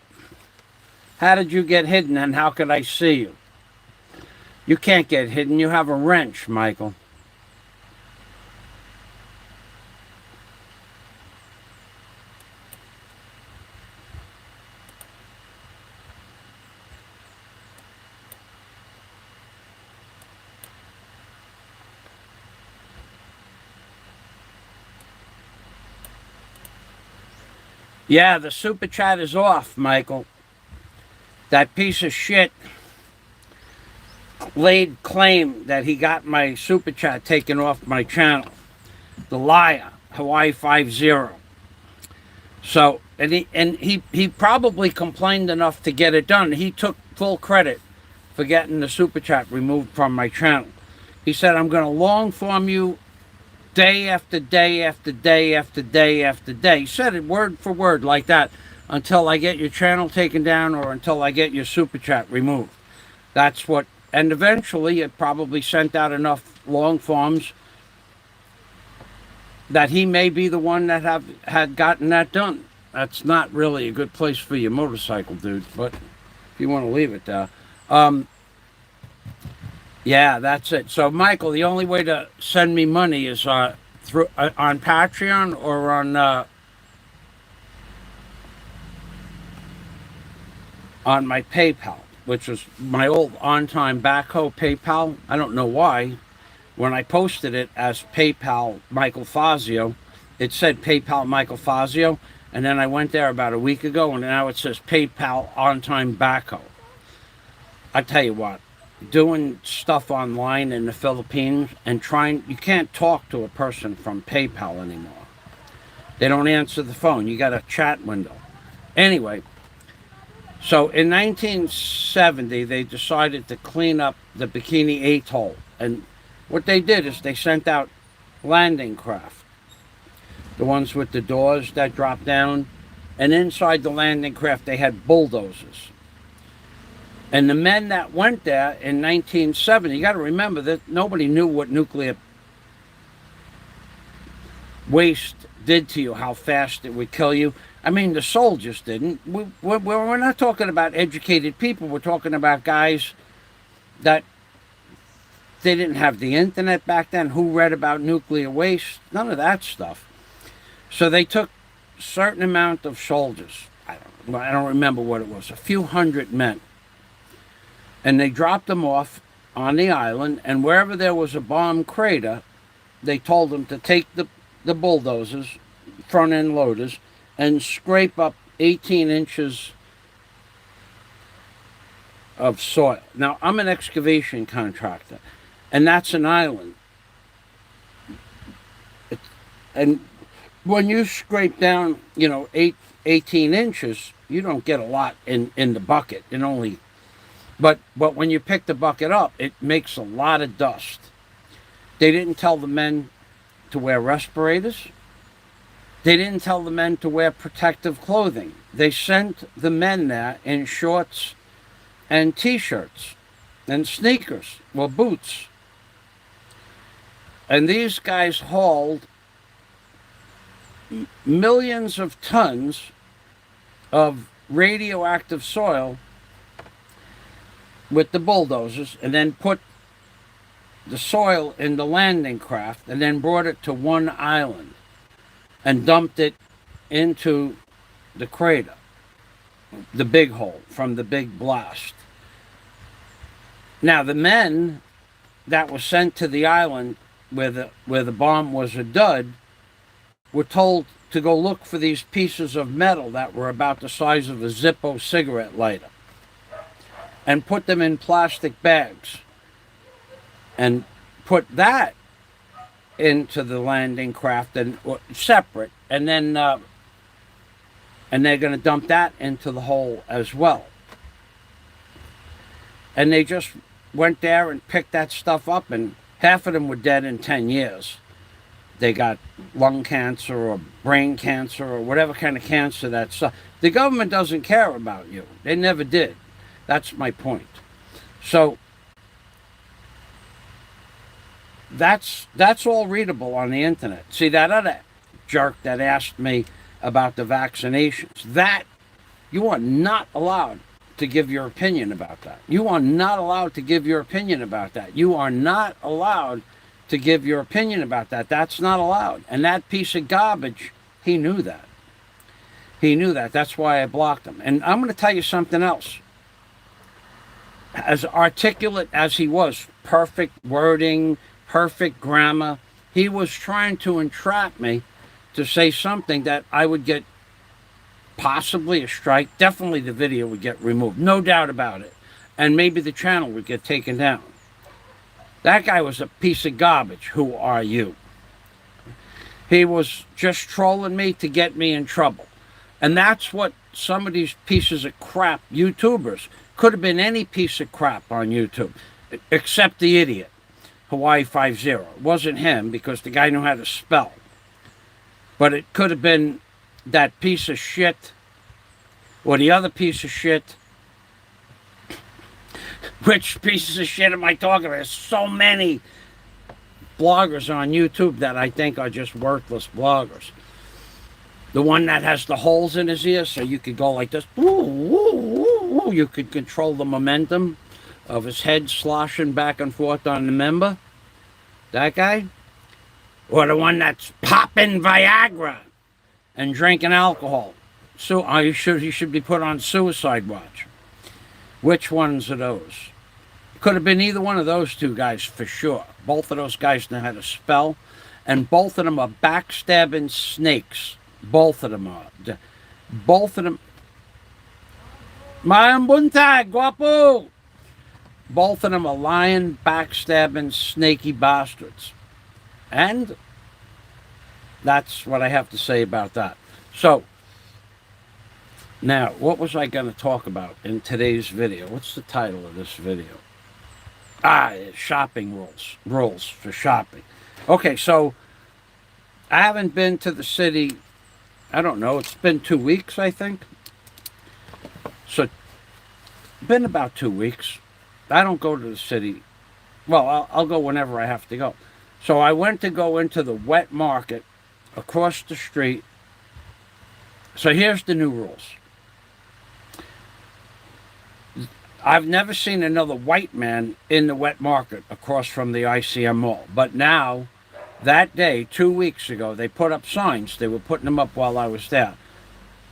how did you get hidden, and how could I see you? You can't get hidden. You have a wrench, Michael. Yeah, the super chat is off, Michael. That piece of shit laid claim that he got my super chat taken off my channel. The liar, Hawaii 50. So, and he probably complained enough to get it done. He took full credit for getting the super chat removed from my channel. He said, I'm going to long form you day after day after day after day after day. He said it word for word like that until I get your channel taken down or until I get your super chat removed. That's what, and eventually it probably sent out enough long forms that he may be the one that had gotten that done. That's not really a good place for your motorcycle, dude, but if you want to leave it there. Yeah, that's it. So, Michael, the only way to send me money is through on Patreon or on my PayPal, which was my old on-time backhoe PayPal. I don't know why. When I posted it as PayPal Michael Fazio, it said PayPal Michael Fazio, and then I went there about a week ago, and now it says PayPal on-time backhoe. I tell you what. Doing stuff online in the Philippines and you can't talk to a person from PayPal anymore. They don't answer the phone. You got a chat window. Anyway, so in 1970, they decided to clean up the Bikini Atoll. And what they did is they sent out landing craft, the ones with the doors that drop down. And inside the landing craft, they had bulldozers. And the men that went there in 1970, you got to remember that nobody knew what nuclear waste did to you, how fast it would kill you. I mean, the soldiers didn't. We're not talking about educated people. We're talking about guys that they didn't have the internet back then. Who read about nuclear waste? None of that stuff. So they took a certain amount of soldiers. I don't remember what it was. A few hundred men. And they dropped them off on the island, and wherever there was a bomb crater, they told them to take the bulldozers, front-end loaders, and scrape up 18 inches of soil. Now, I'm an excavation contractor, and that's an island. And when you scrape down, 18 inches, you don't get a lot in the bucket. But when you pick the bucket up, it makes a lot of dust. They didn't tell the men to wear respirators. They didn't tell the men to wear protective clothing. They sent the men there in shorts and T-shirts and sneakers or boots. And these guys hauled millions of tons of radioactive soil with the bulldozers, and then put the soil in the landing craft, and then brought it to one island and dumped it into the crater, the big hole from the big blast. Now, the men that were sent to the island where the bomb was a dud were told to go look for these pieces of metal that were about the size of a Zippo cigarette lighter, and put them in plastic bags and put that into the landing craft and separate, and then and they're going to dump that into the hole as well. And they just went there and picked that stuff up, and half of them were dead in 10 years. they got lung cancer or brain cancer or whatever kind of cancer that's. The government doesn't care about you. They never did. That's my point. So that's all readable on the internet. See, that other jerk that asked me about the vaccinations, that you are not allowed to give your opinion about that. You are not allowed to give your opinion about that. You are not allowed to give your opinion about that. That's not allowed. And that piece of garbage, he knew that. He knew that. That's why I blocked him. And I'm going to tell you something else. As articulate as he was, perfect wording, perfect grammar, he was trying to entrap me to say something that I would get possibly a strike. Definitely the video would get removed. No doubt about it. And maybe the channel would get taken down. That guy was a piece of garbage. Who are you? He was just trolling me to get me in trouble. And that's what some of these pieces of crap YouTubers, could have been any piece of crap on YouTube, except the idiot, Hawaii 50. It wasn't him because the guy knew how to spell. But it could have been that piece of shit or the other piece of shit. Which pieces of shit am I talking about? There's so many bloggers on YouTube that I think are just worthless bloggers. The one that has the holes in his ears so you could go like this. Ooh, ooh, ooh, ooh. You could control the momentum of his head sloshing back and forth on the member. That guy. Or the one that's popping Viagra and drinking alcohol. So he should be put on suicide watch. Which ones are those? Could have been either one of those two guys for sure. Both of those guys know how to spell. And both of them are backstabbing snakes. Both of them are. Both of them. Mayambunta, guapo! Both of them are lying, backstabbing, snaky bastards. And that's what I have to say about that. So, now, what was I going to talk about in today's video? What's the title of this video? Shopping rules. Rules for shopping. Okay, so I haven't been to the city, I don't know, it's been 2 weeks, I think. So, been about 2 weeks. I don't go to the city. Well, I'll go whenever I have to go. So I went to go into the wet market across the street. So here's the new rules. I've never seen another white man in the wet market across from the ICM Mall. But now, that day, 2 weeks ago, they put up signs. They were putting them up while I was there.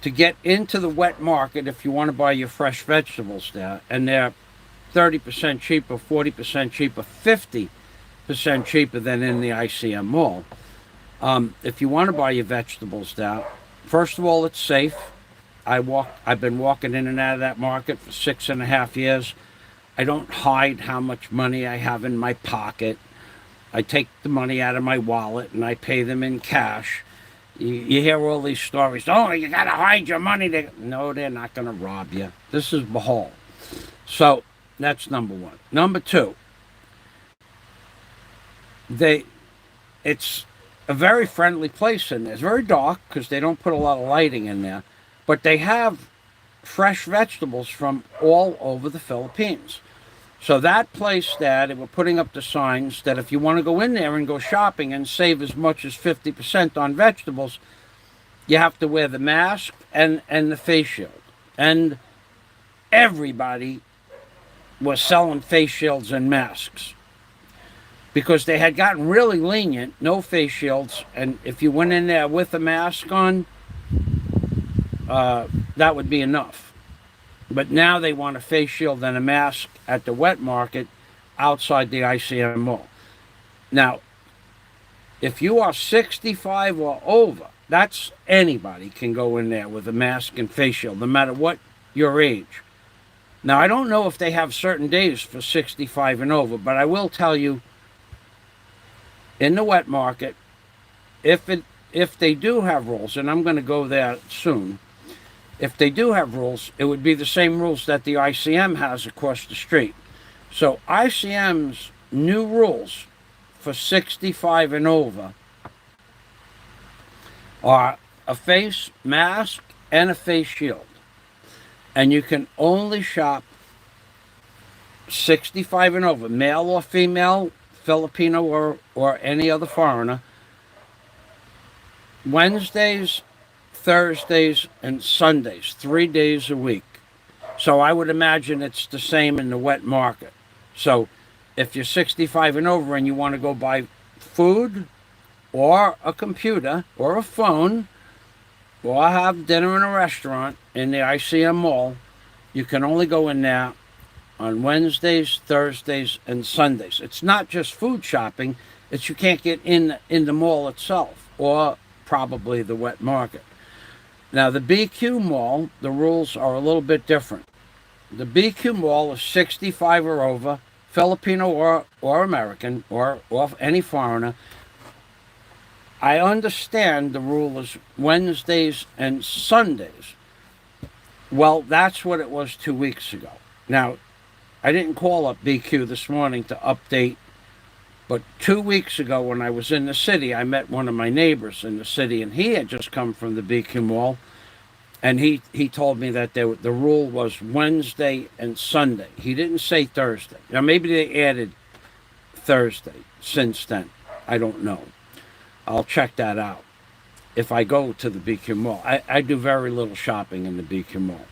To get into the wet market, if you want to buy your fresh vegetables there, and they're 30% cheaper, 40% cheaper, 50% cheaper than in the ICM Mall. If you want to buy your vegetables there, first of all, it's safe. I've been walking in and out of that market for 6.5 years. I don't hide how much money I have in my pocket. I take the money out of my wallet and I pay them in cash. You hear all these stories. Oh, you got to hide your money. No, they're not going to rob you. This is Bohol. So that's number one. Number two, it's a very friendly place in there. It's very dark because they don't put a lot of lighting in there. But they have fresh vegetables from all over the Philippines. So that place there, they were putting up the signs that if you want to go in there and go shopping and save as much as 50% on vegetables, you have to wear the mask and the face shield. And everybody was selling face shields and masks because they had gotten really lenient, no face shields, and if you went in there with a mask on, that would be enough. But now they want a face shield and a mask at the wet market outside the ICM Mall. Now, if you are 65 or over, that's anybody can go in there with a mask and face shield, no matter what your age. Now, I don't know if they have certain days for 65 and over, but I will tell you, in the wet market, if they do have rules, and I'm going to go there soon, if they do have rules, it would be the same rules that the ICM has across the street. So ICM's new rules for 65 and over are a face mask and a face shield. And you can only shop 65 and over, male or female, Filipino or any other foreigner, Wednesdays, Thursdays, and Sundays, 3 days a week. So I would imagine it's the same in the wet market. So if you're 65 and over and you want to go buy food or a computer or a phone or have dinner in a restaurant in the ICM mall, you can only go in there on Wednesdays, Thursdays, and Sundays. It's not just food shopping, it's you can't get in the mall itself or probably the wet market. Now, the BQ Mall, the rules are a little bit different. The BQ Mall is 65 or over, Filipino or American or any foreigner. I understand the rule is Wednesdays and Sundays. Well, that's what it was 2 weeks ago. Now, I didn't call up BQ this morning to update, but 2 weeks ago when I was in the city, I met one of my neighbors in the city, and he had just come from the BQ Mall, and he told me that the rule was Wednesday and Sunday. He didn't say Thursday. Now, maybe they added Thursday since then. I don't know. I'll check that out if I go to the BQ Mall. I do very little shopping in the BQ Mall.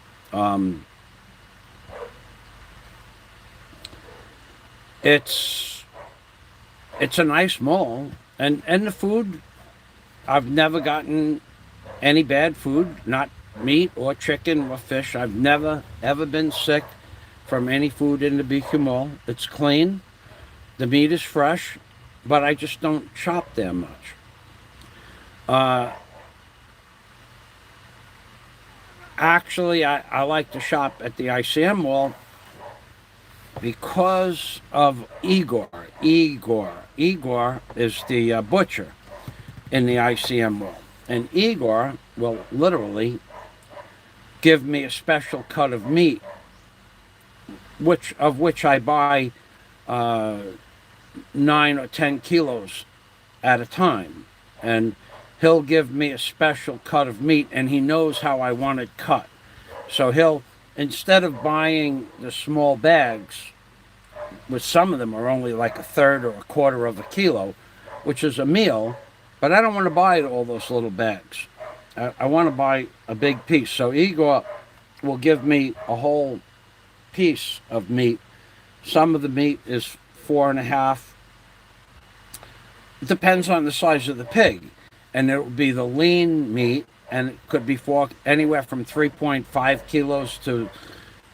It's a nice mall, and the food, I've never gotten any bad food, not meat or chicken or fish. I've never ever been sick from any food in the BQ Mall. It's clean, the meat is fresh, but I just don't shop there much. Actually, I like to shop at the ICM Mall because of Igor. Igor is the butcher in the ICM Mall. And Igor will literally give me a special cut of meat, which I buy 9 or 10 kilos at a time. And he'll give me a special cut of meat, and he knows how I want it cut. So he'll, instead of buying the small bags, which some of them are only like a third or a quarter of a kilo, which is a meal, but I don't want to buy all those little bags. I want to buy a big piece. So Igor will give me a whole piece of meat. Some of the meat is 4.5. It depends on the size of the pig. And it will be the lean meat, and it could be anywhere from 3.5 kilos to,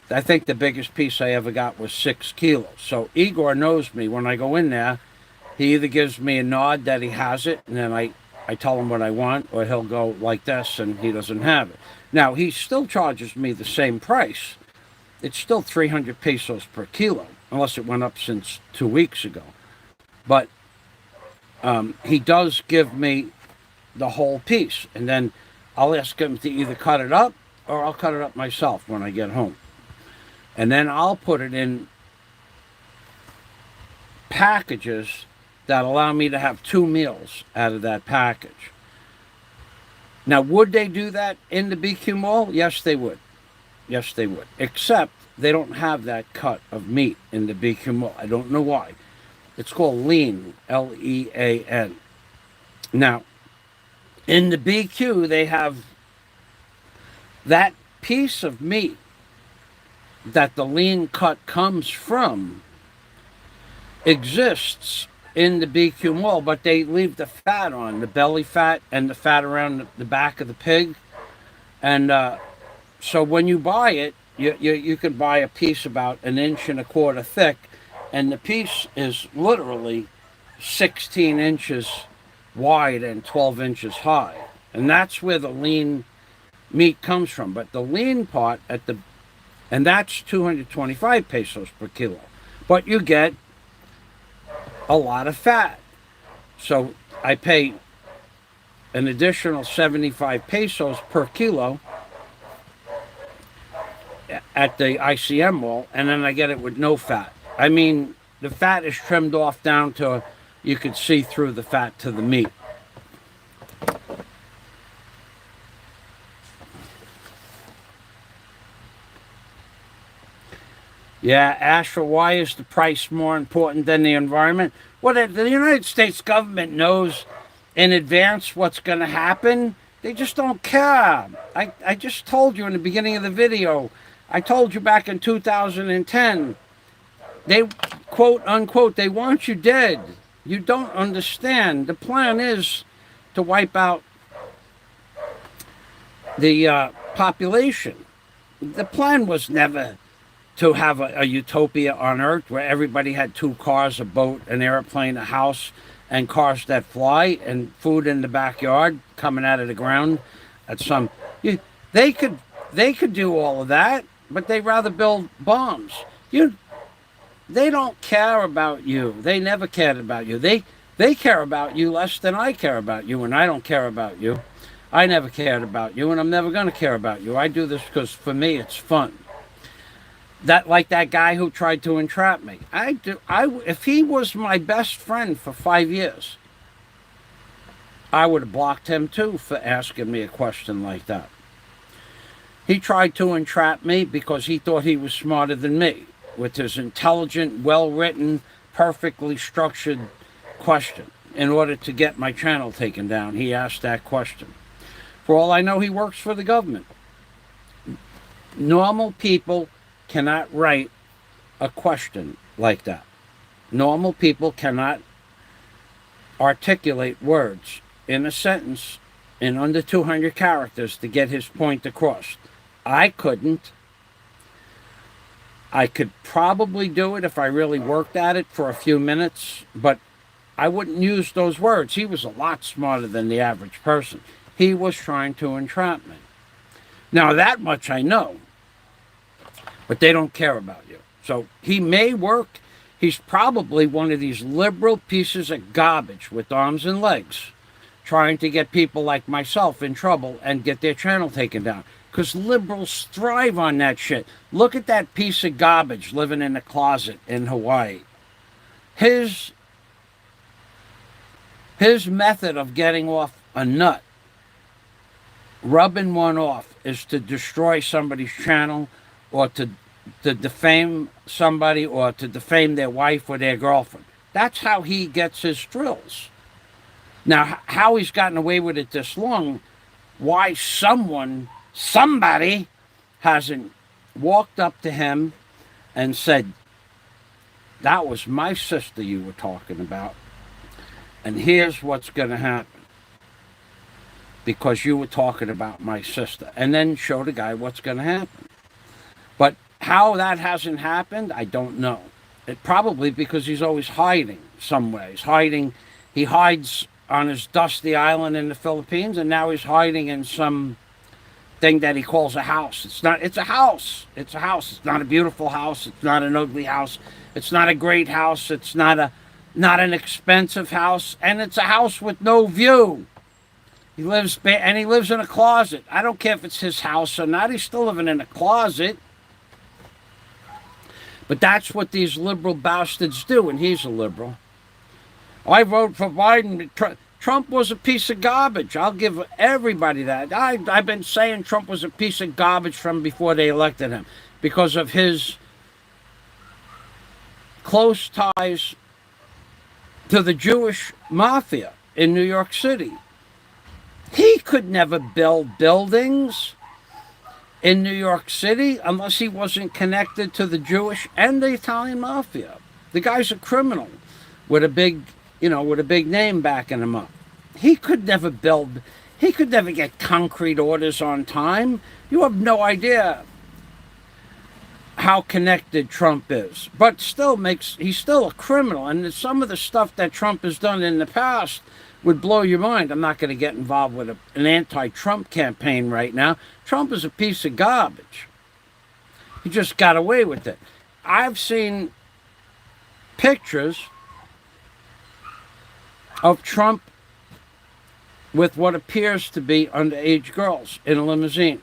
I think the biggest piece I ever got was 6 kilos. So Igor knows me. When I go in there, he either gives me a nod that he has it, and then I tell him what I want, or he'll go like this and he doesn't have it. Now, he still charges me the same price. It's still 300 pesos per kilo, unless it went up since 2 weeks ago. But he does give me the whole piece, and then I'll ask him to either cut it up or I'll cut it up myself when I get home. And then I'll put it in packages that allow me to have 2 meals out of that package. Now, would they do that in the BQ Mall? Yes, they would. Yes, they would. Except they don't have that cut of meat in the BQ Mall. I don't know why. It's called lean, Lean. Now, in the BQ, they have that piece of meat that the lean cut comes from exists in the BQ Mall, but they leave the fat on, the belly fat and the fat around the back of the pig. And so when you buy it, you can buy a piece about 1.25 inches thick, and the piece is literally 16 inches wide and 12 inches high. And that's where the lean meat comes from. But the lean part and that's 225 pesos per kilo. But you get a lot of fat. So I pay an additional 75 pesos per kilo at the ICM Mall, and then I get it with no fat. I mean, the fat is trimmed off down to you could see through the fat to the meat. Yeah, Asher, why is the price more important than the environment? Well, the United States government knows in advance what's going to happen. They just don't care. I just told you in the beginning of the video, I told you back in 2010, they, quote unquote, they want you dead. You don't understand. The plan is to wipe out the population. The plan was never to have a utopia on Earth where everybody had two cars, a boat, an airplane, a house, and cars that fly, and food in the backyard coming out of the ground. At some, they could do all of that, but they rather build bombs. They don't care about you. They never cared about you. They care about you less than I care about you, and I don't care about you. I never cared about you, and I'm never going to care about you. I do this because for me it's fun. That, like that guy who tried to entrap me. If he was my best friend for 5 years, I would have blocked him too for asking me a question like that. He tried to entrap me because he thought he was smarter than me with his intelligent, well-written, perfectly structured question. In order to get my channel taken down, he asked that question. For all I know, he works for the government. Normal people cannot write a question like that. Normal people cannot articulate words in a sentence in under 200 characters to get his point across. I couldn't. I could probably do it if I really worked at it for a few minutes, but I wouldn't use those words. He was a lot smarter than the average person. He was trying to entrap me. Now, that much I know. But they don't care about you. So he may work. He's probably one of these liberal pieces of garbage with arms and legs trying to get people like myself in trouble and get their channel taken down. Because liberals thrive on that shit. Look at that piece of garbage living in a closet in Hawaii. His method of getting off a nut, rubbing one off, is to destroy somebody's channel, or to defame somebody, or to defame their wife or their girlfriend. That's how he gets his thrills. Now, how he's gotten away with it this long, why somebody hasn't walked up to him and said, that was my sister you were talking about, and here's what's going to happen because you were talking about my sister, and then show the guy what's going to happen. But how that hasn't happened, I don't know. It probably because he's always hiding somewhere. He hides on his dusty island in the Philippines, and now he's hiding in some thing that he calls a house. It's a house. It's a house. It's not a beautiful house. It's not an ugly house. It's not a great house. It's not an expensive house, and it's a house with no view. He lives in a closet. I don't care if it's his house or not. He's still living in a closet. But that's what these liberal bastards do, and he's a liberal. I vote for Biden. Trump was a piece of garbage. I'll give everybody that. I've been saying Trump was a piece of garbage from before they elected him because of his close ties to the Jewish mafia in New York City. He could never build buildings in New York City unless he wasn't connected to the Jewish and the Italian mafia. The guy's a criminal with a big name backing him up. He could never get concrete orders on time. You have no idea how connected Trump is. But he's still a criminal, and some of the stuff that Trump has done in the past would blow your mind. I'm not going to get involved with an anti-Trump campaign right now. Trump is a piece of garbage. He just got away with it. I've seen pictures of Trump with what appears to be underage girls in a limousine,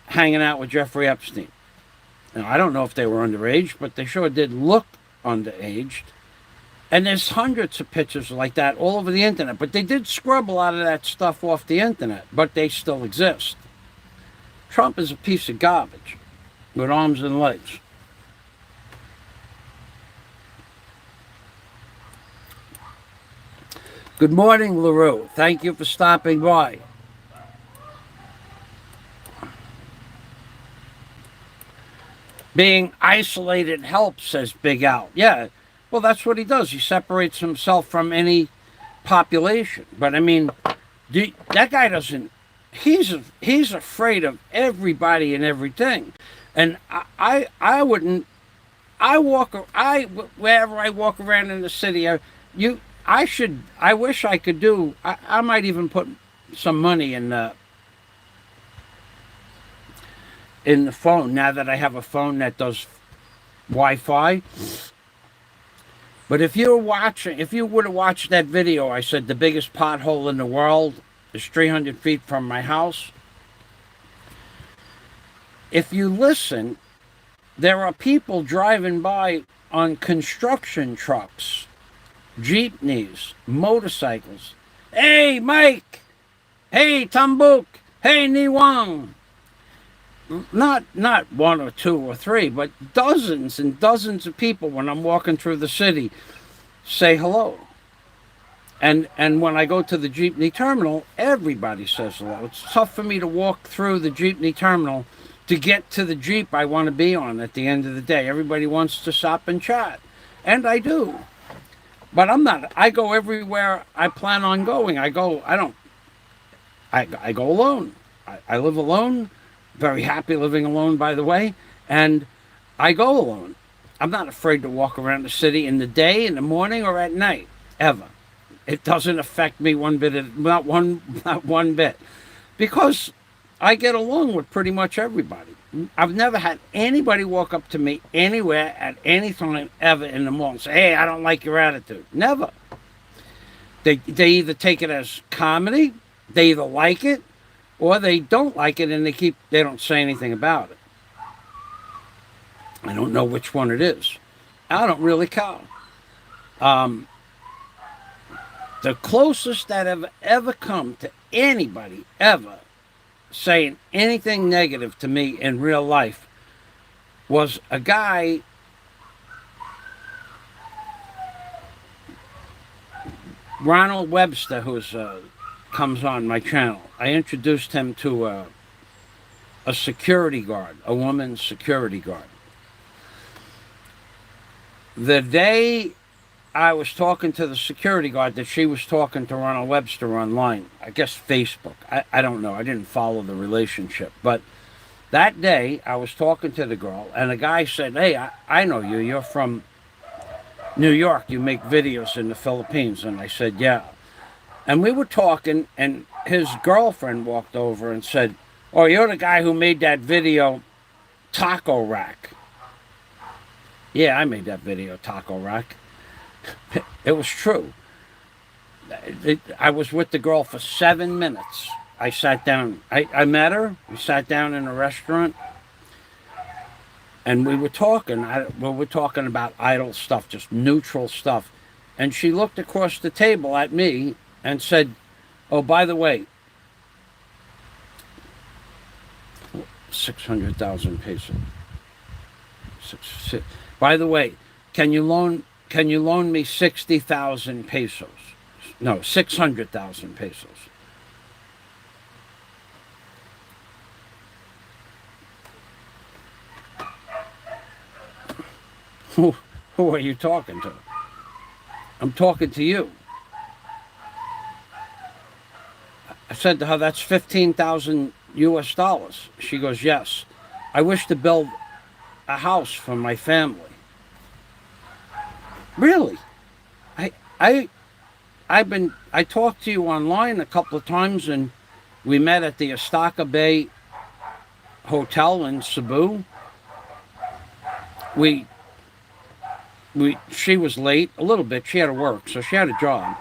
hanging out with Jeffrey Epstein. Now, I don't know if they were underage, but they sure did look underage. And there's hundreds of pictures like that all over the internet. But they did scrub a lot of that stuff off the internet, but they still exist. Trump is a piece of garbage with arms and legs. Good morning, LaRue. Thank you for stopping by. Being isolated helps, says Big Al. Yeah, well, that's what he does. He separates himself from any population. But I mean, that guy doesn't. He's afraid of everybody and everything, and I wouldn't. Wherever I walk around in the city, I wish I could do. I might even put some money in the phone now that I have a phone that does Wi-Fi. But if you would have watched that video, I said the biggest pothole in the world is 300 feet from my house. If you listen, there are people driving by on construction trucks, jeepneys, motorcycles. Hey, Mike! Hey, Tambuk! Hey, Niwang! Not one or two or three, but dozens and dozens of people when I'm walking through the city say hello. And when I go to the jeepney terminal, everybody says hello. It's tough for me to walk through the jeepney terminal to get to the Jeep I want to be on at the end of the day. Everybody wants to stop and chat. And I do. But I'm not. I go everywhere I plan on going. I go alone. I live alone. Very happy living alone, by the way. And I go alone. I'm not afraid to walk around the city in the day, in the morning, or at night. Ever. It doesn't affect me one bit. Not one bit. Because I get along with pretty much everybody. I've never had anybody walk up to me anywhere at any time ever in the mall and say, hey, I don't like your attitude. Never. They either take it as comedy, they either like it, or they don't like it and they don't say anything about it. I don't know which one it is. I don't really care. The closest that I've ever come to anybody ever saying anything negative to me in real life was a guy, Ronald Webster, who's comes on my channel. I introduced him to a security guard, a woman's security guard. The day I was talking to the security guard that she was talking to Ronald Webster online, I guess Facebook. I don't know. I didn't follow the relationship. But that day I was talking to the girl and the guy said, hey, I know you. You're from New York. You make videos in the Philippines. And I said, yeah. And we were talking, and his girlfriend walked over and said, oh, you're the guy who made that video, Taco Rack. Yeah, I made that video, Taco Rack. It was true. I was with the girl for 7 minutes. I sat down. I met her. We sat down in a restaurant. And we were talking. We were talking about idle stuff, just neutral stuff. And she looked across the table at me and said, oh, by the way, 600,000 pesos. By the way, can you loan me 60,000 pesos? No, 600,000 pesos. Who are you talking to? I'm talking to you. I said to her, that's 15,000 US dollars. She goes, yes. I wish to build a house for my family. Really? I talked to you online a couple of times, and we met at the Estaca Bay Hotel in Cebu. She was late a little bit. She had to work, so she had a job.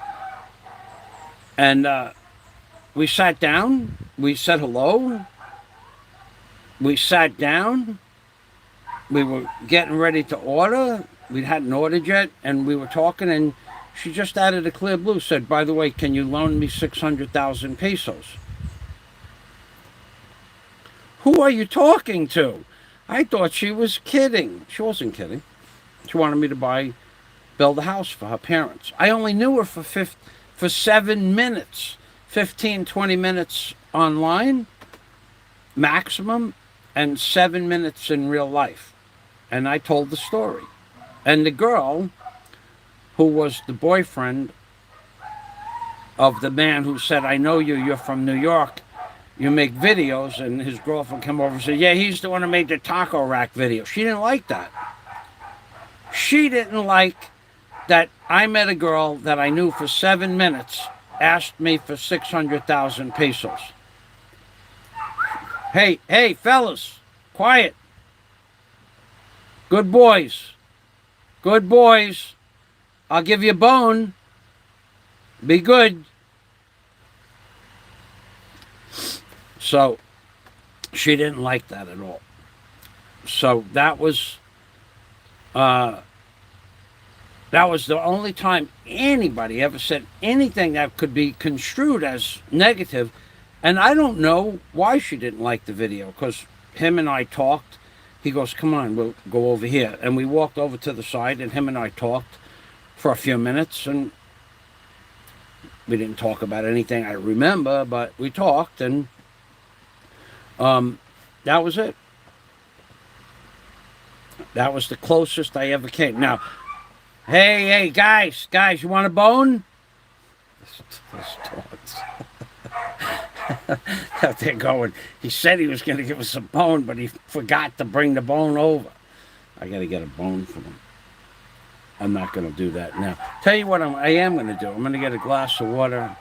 And we sat down. We said hello. We sat down. We were getting ready to order. We hadn't ordered yet, and we were talking, and she just out of the clear blue said, by the way, can you loan me 600,000 pesos? Who are you talking to? I thought she was kidding. She wasn't kidding. She wanted me to build a house for her parents. I only knew her for for 7 minutes, 15, 20 minutes online, maximum, and 7 minutes in real life. And I told the story. And the girl, who was the boyfriend of the man who said, I know you, you're from New York, you make videos, and his girlfriend came over and said, yeah, he's the one who made the taco rack video. She didn't like that. She didn't like that I met a girl that I knew for 7 minutes, asked me for 600,000 pesos. Hey, fellas, quiet. Good boys. Good boys. I'll give you a bone. Be good. So she didn't like that at all. So that was the only time anybody ever said anything that could be construed as negative. And I don't know why she didn't like the video, because him and I talked. He goes, come on, we'll go over here. And we walked over to the side, and him and I talked for a few minutes, and we didn't talk about anything I remember, but we talked, and that was it. That was the closest I ever came. Now, hey, guys, you want a bone? Those dogs. They're going. He said he was going to give us a bone, but he forgot to bring the bone over. I got to get a bone for him. I'm not going to do that now. Tell you what I am going to do. I'm going to get a glass of water.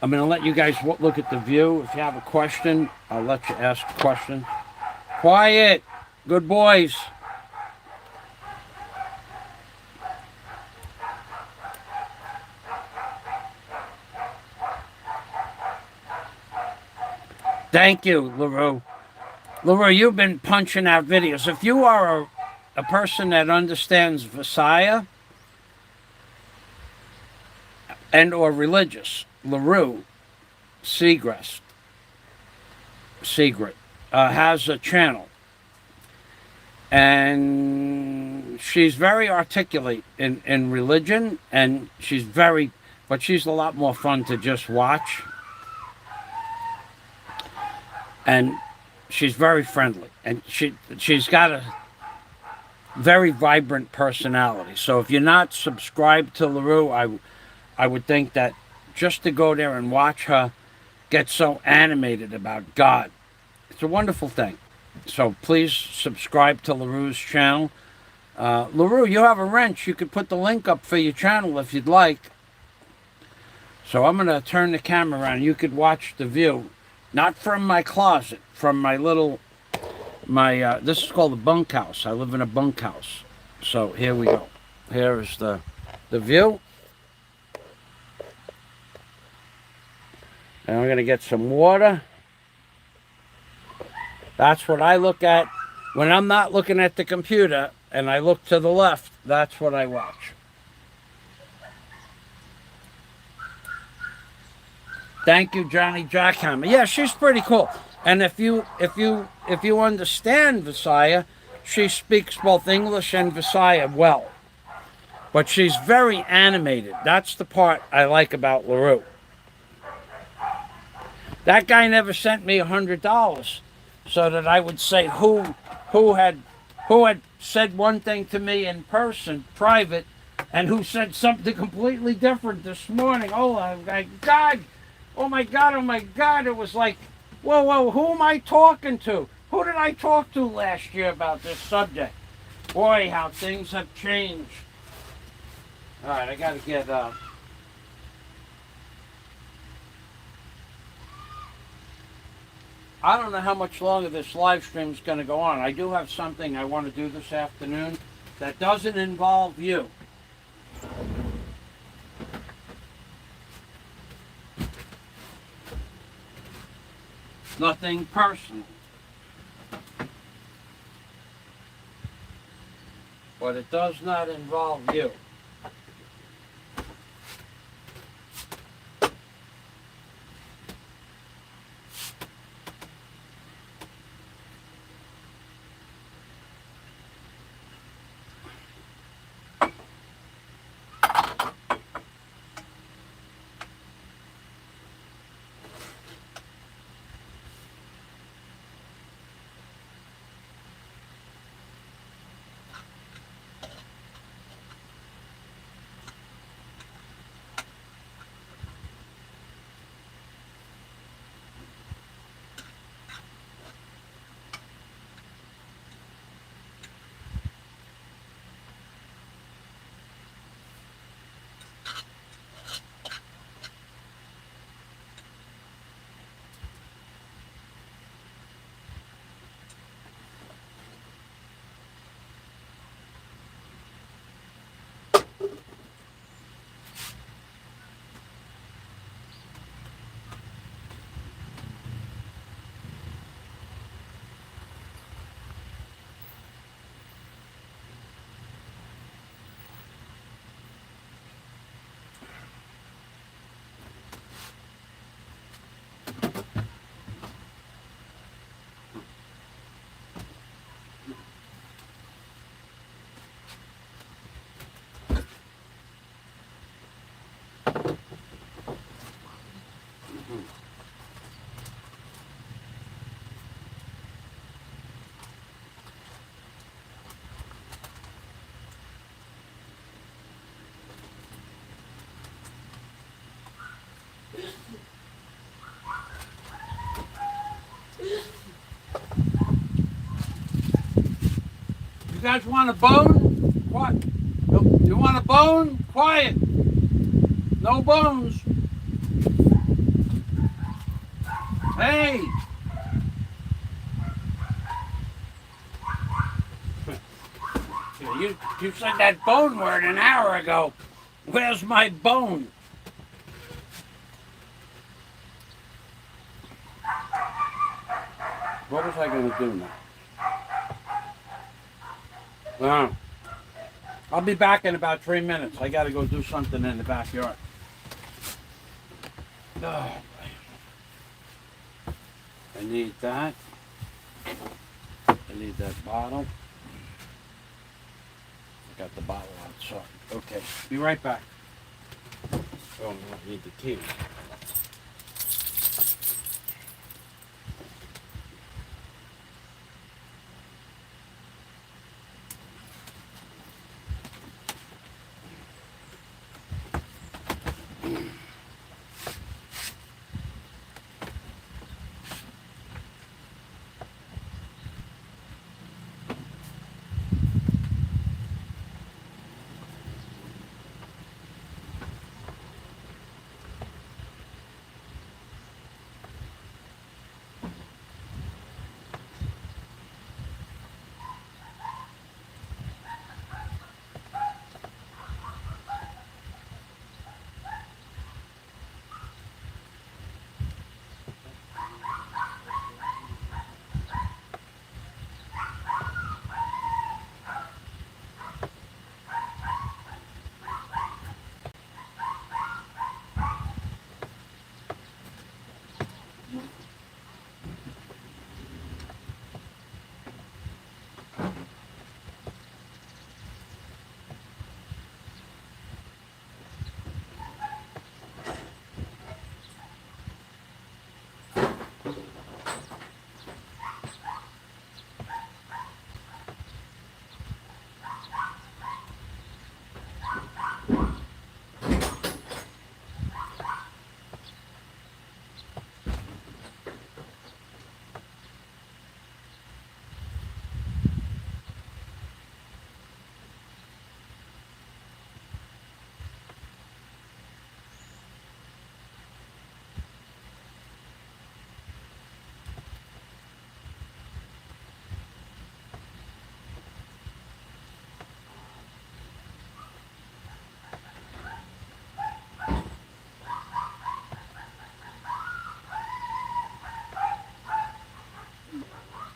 I'm going to let you guys look at the view. If you have a question, I'll let you ask a question. Quiet. Good boys. Thank you, LaRue. LaRue, you've been punching out videos. If you are a person that understands Visaya and or religious, LaRue Segrest has a channel. And she's very articulate in religion, and but she's a lot more fun to just watch. And she's very friendly, and she's got a very vibrant personality. So if you're not subscribed to LaRue, I would think that just to go there and watch her get so animated about God, it's a wonderful thing. So please subscribe to LaRue's channel. LaRue, you have a wrench. You could put the link up for your channel if you'd like. So I'm going to turn the camera around. You could watch the view. Not from my closet, from this is called a bunkhouse. I live in a bunkhouse. So here we go. Here is the view. And I'm going to get some water. That's what I look at when I'm not looking at the computer and I look to the left. That's what I watch. Thank you, Johnny Jackhammer. Yeah, she's pretty cool. And if you understand Visaya, she speaks both English and Visaya well. But she's very animated. That's the part I like about LaRue. That guy never sent me $100 so that I would say who had said one thing to me in person, private, and who said something completely different this morning. Oh my God! Oh my God! It was like, whoa! Who am I talking to? Who did I talk to last year about this subject? Boy, how things have changed. All right, I got to get. I don't know how much longer this live stream is going to go on. I do have something I want to do this afternoon that doesn't involve you. Nothing personal. But it does not involve you. You guys want a bone? What? You want a bone? Quiet. No bones. Hey! You said that bone word an hour ago. Where's my bone? What was I going to do now? I'll be back in about 3 minutes. I got to go do something in the backyard. Oh, I need that. I need that bottle. I got the bottle outside. Okay, be right back. Oh, no, I need the key.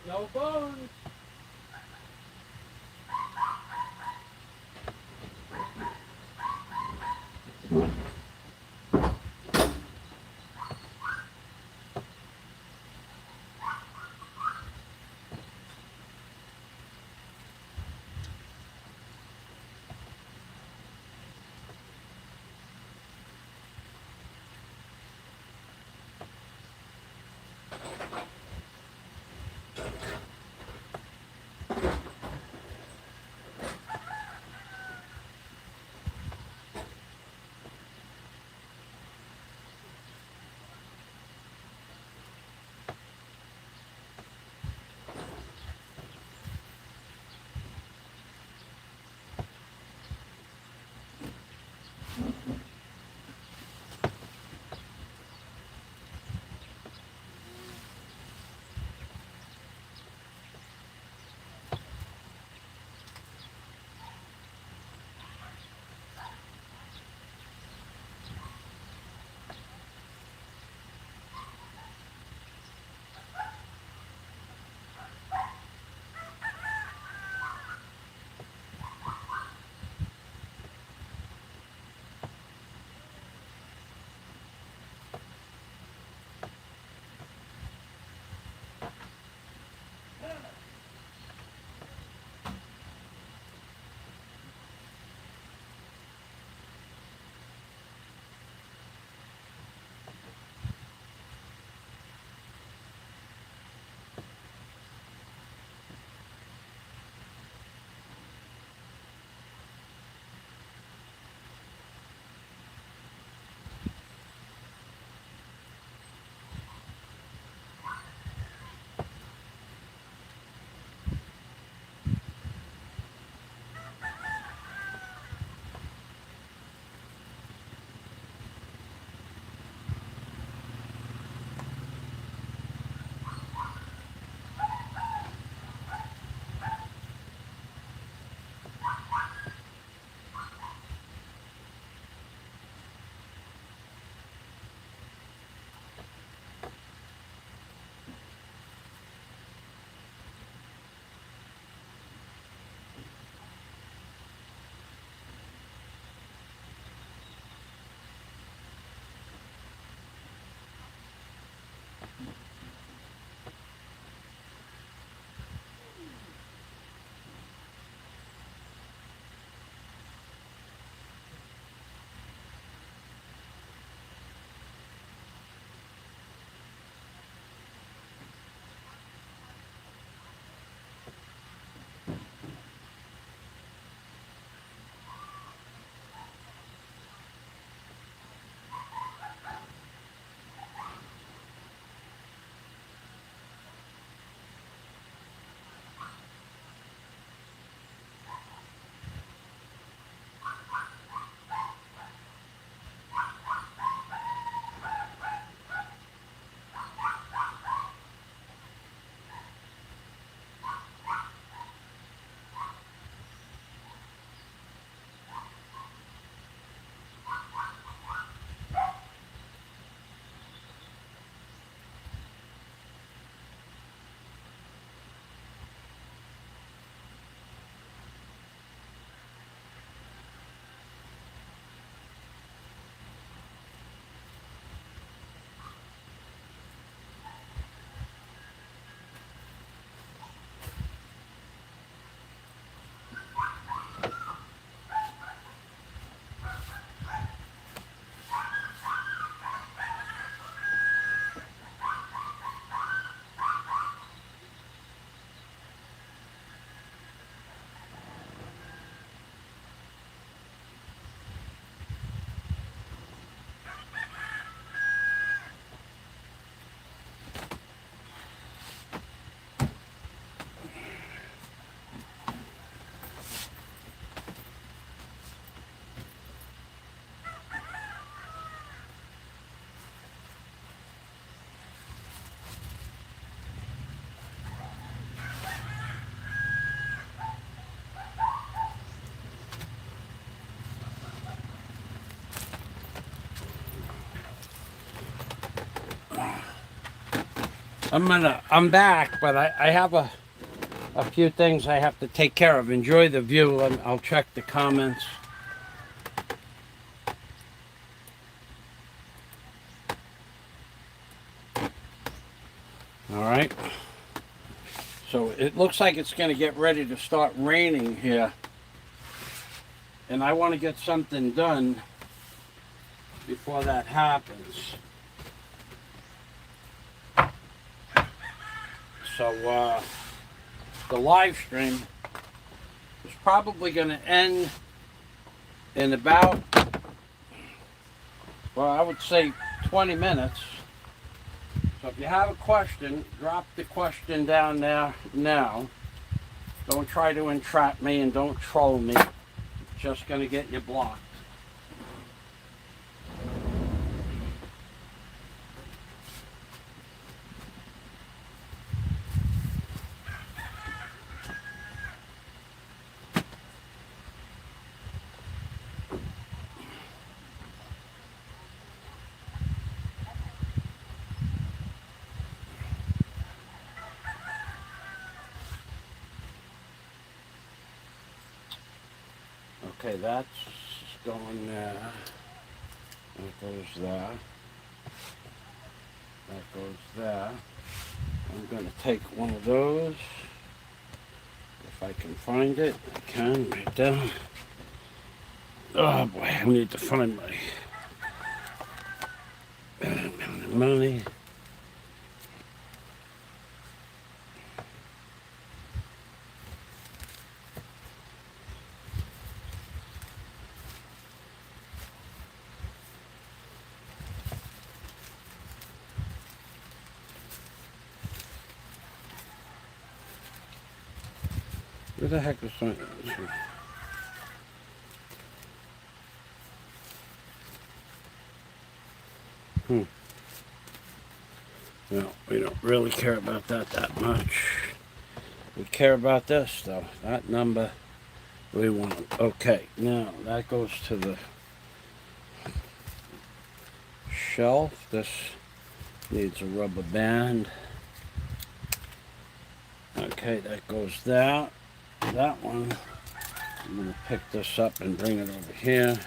No bones. I'm back, but I have a few things I have to take care of. Enjoy the view, and I'll check the comments. All right. So it looks like it's going to get ready to start raining here. And I want to get something done before that happens. So the live stream is probably going to end in about, well, I would say 20 minutes. So if you have a question, drop the question down there now. Don't try to entrap me and don't troll me. It's just going to get you blocked. Okay, that's going there. That goes there. That goes there. I'm going to take one of those. If I can find it, I can right there. Oh boy, I need to find my money. Where the heck is that? No, we don't really care about that much. We care about this though. That number we want. Okay, now that goes to the shelf. This needs a rubber band. Okay, that goes there. That one, I'm going to pick this up and bring it over here.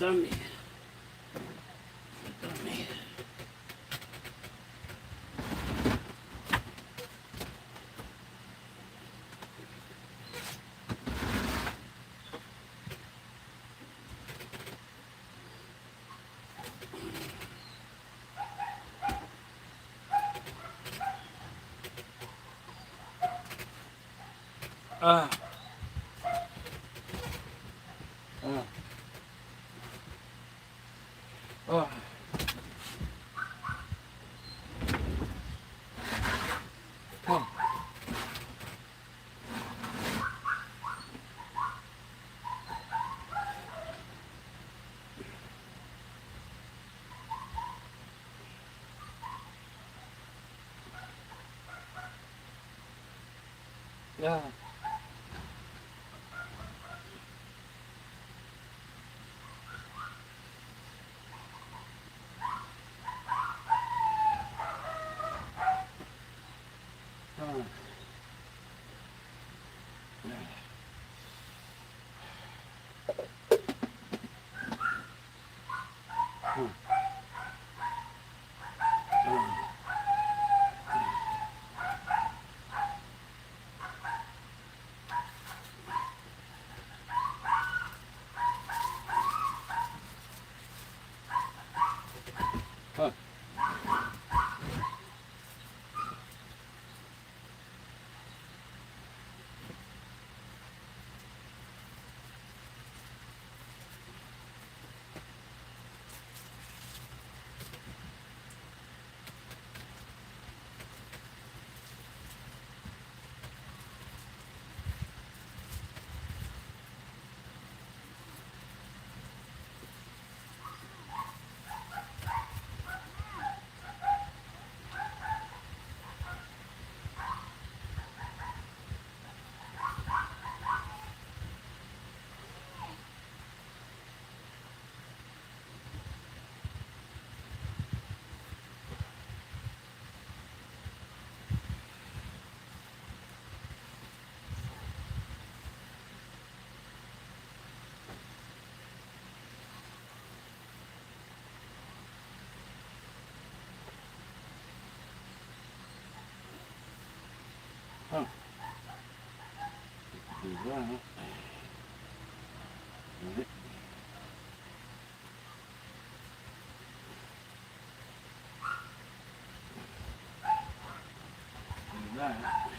Dummy. Dummy. Ah. Oh. Oh. Come. Yeah. Oh. Huh. Huh. Do that. Right. Do that.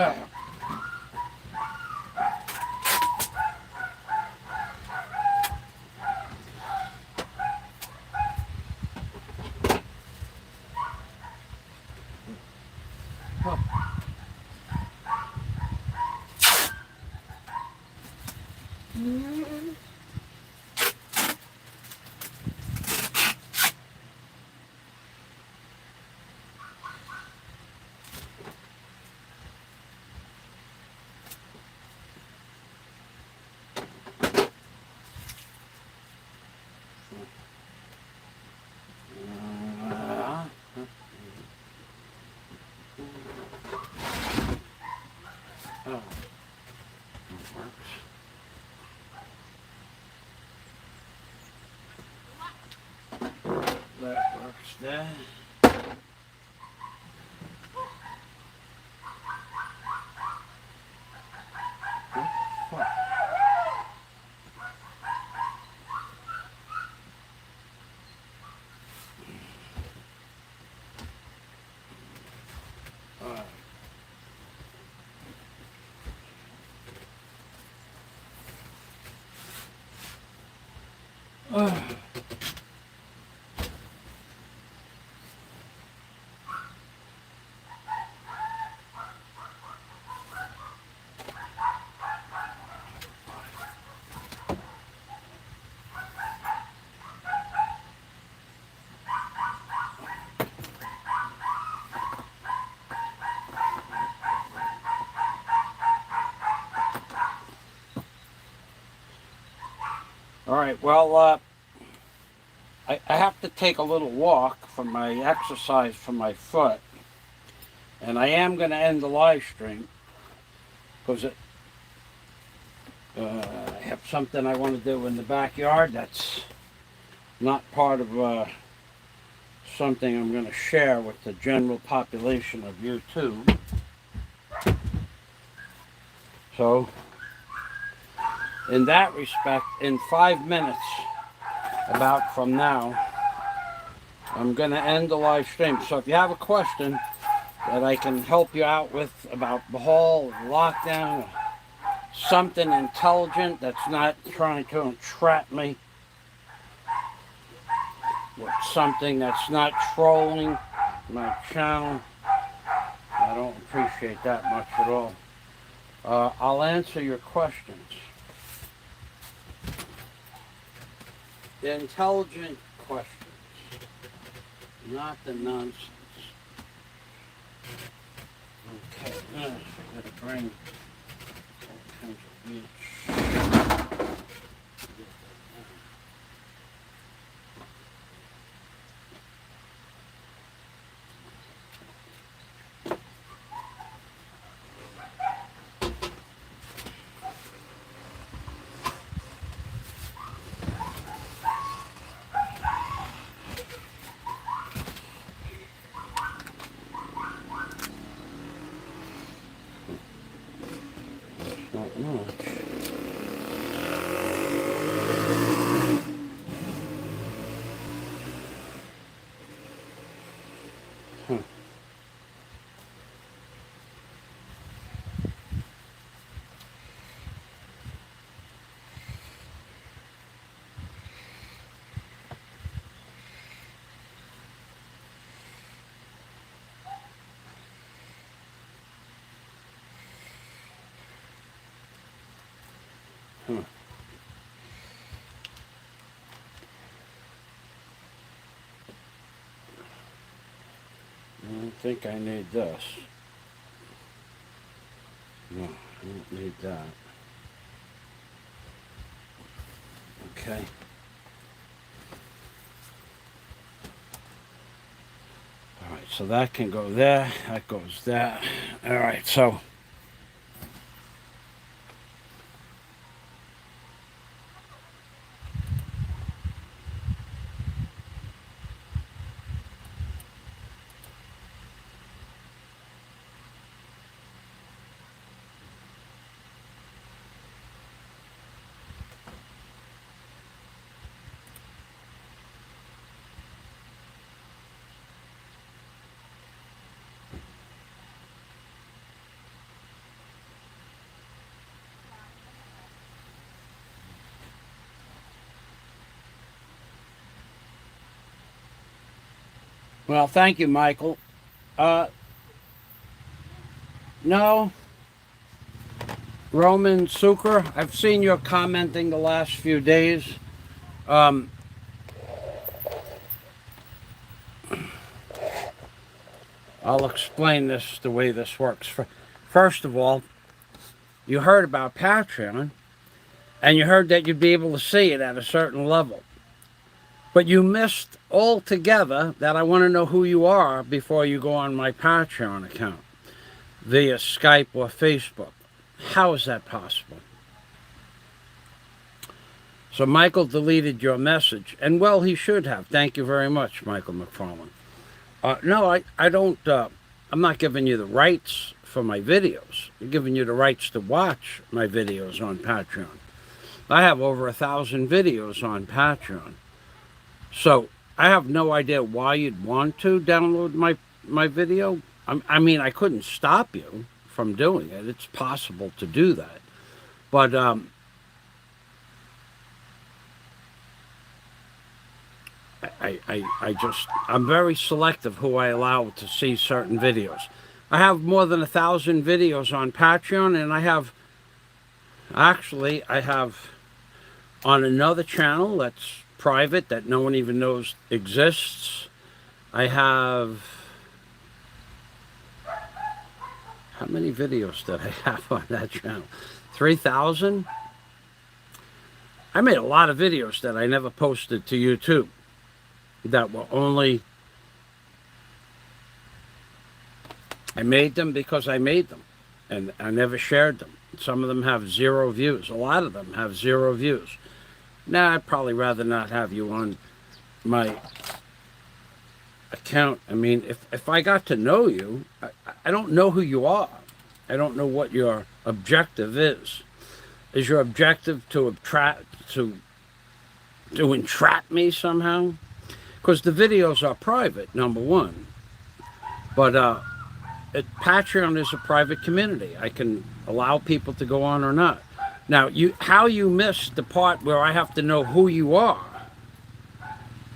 Oh, that works there. All right, well, I have to take a little walk for my exercise for my foot, and I am going to end the live stream because I have something I want to do in the backyard that's not part of something I'm going to share with the general population of YouTube. So, in that respect, in 5 minutes, about from now, I'm going to end the live stream. So if you have a question that I can help you out with about Bohol, lockdown, something intelligent that's not trying to entrap me with something that's not trolling my channel, I don't appreciate that much at all. I'll answer your questions. The intelligent questions, not the nonsense. Okay, I gotta bring all kinds of beach. Not much. I don't think I need this. No, I don't need that. Okay. All right, so that can go there. That goes there. All right, so. Well, thank you, Michael. Uh, no, Roman Sucre, I've seen your commenting the last few days. Um, I'll explain this the way this works. First of all, you heard about Patreon, and you heard that you'd be able to see it at a certain level. But you missed altogether that I want to know who you are before you go on my Patreon account via Skype or Facebook. How is that possible? So Michael deleted your message, and well, he should have. Thank you very much, Michael McFarland. No, I don't. I'm not giving you the rights for my videos. I'm giving you the rights to watch my videos on Patreon. I have over 1,000 videos on Patreon. So I have no idea why you'd want to download my video. I mean, I couldn't stop you from doing it. It's possible to do that. But I'm very selective who I allow to see certain videos. I have more than 1,000 videos on Patreon, and I have on another channel that's private, that no one even knows exists. I have, how many videos did I have on that channel? 3,000? I made a lot of videos that I never posted to YouTube, that were only, I made them because I made them, and I never shared them. Some of them have 0 views. A lot of them have 0 views. Now, I'd probably rather not have you on my account. I mean, if I got to know you, I don't know who you are. I don't know what your objective is. Is your objective to entrap me somehow? Because the videos are private, number one. But Patreon is a private community. I can allow people to go on or not. Now, how you missed the part where I have to know who you are,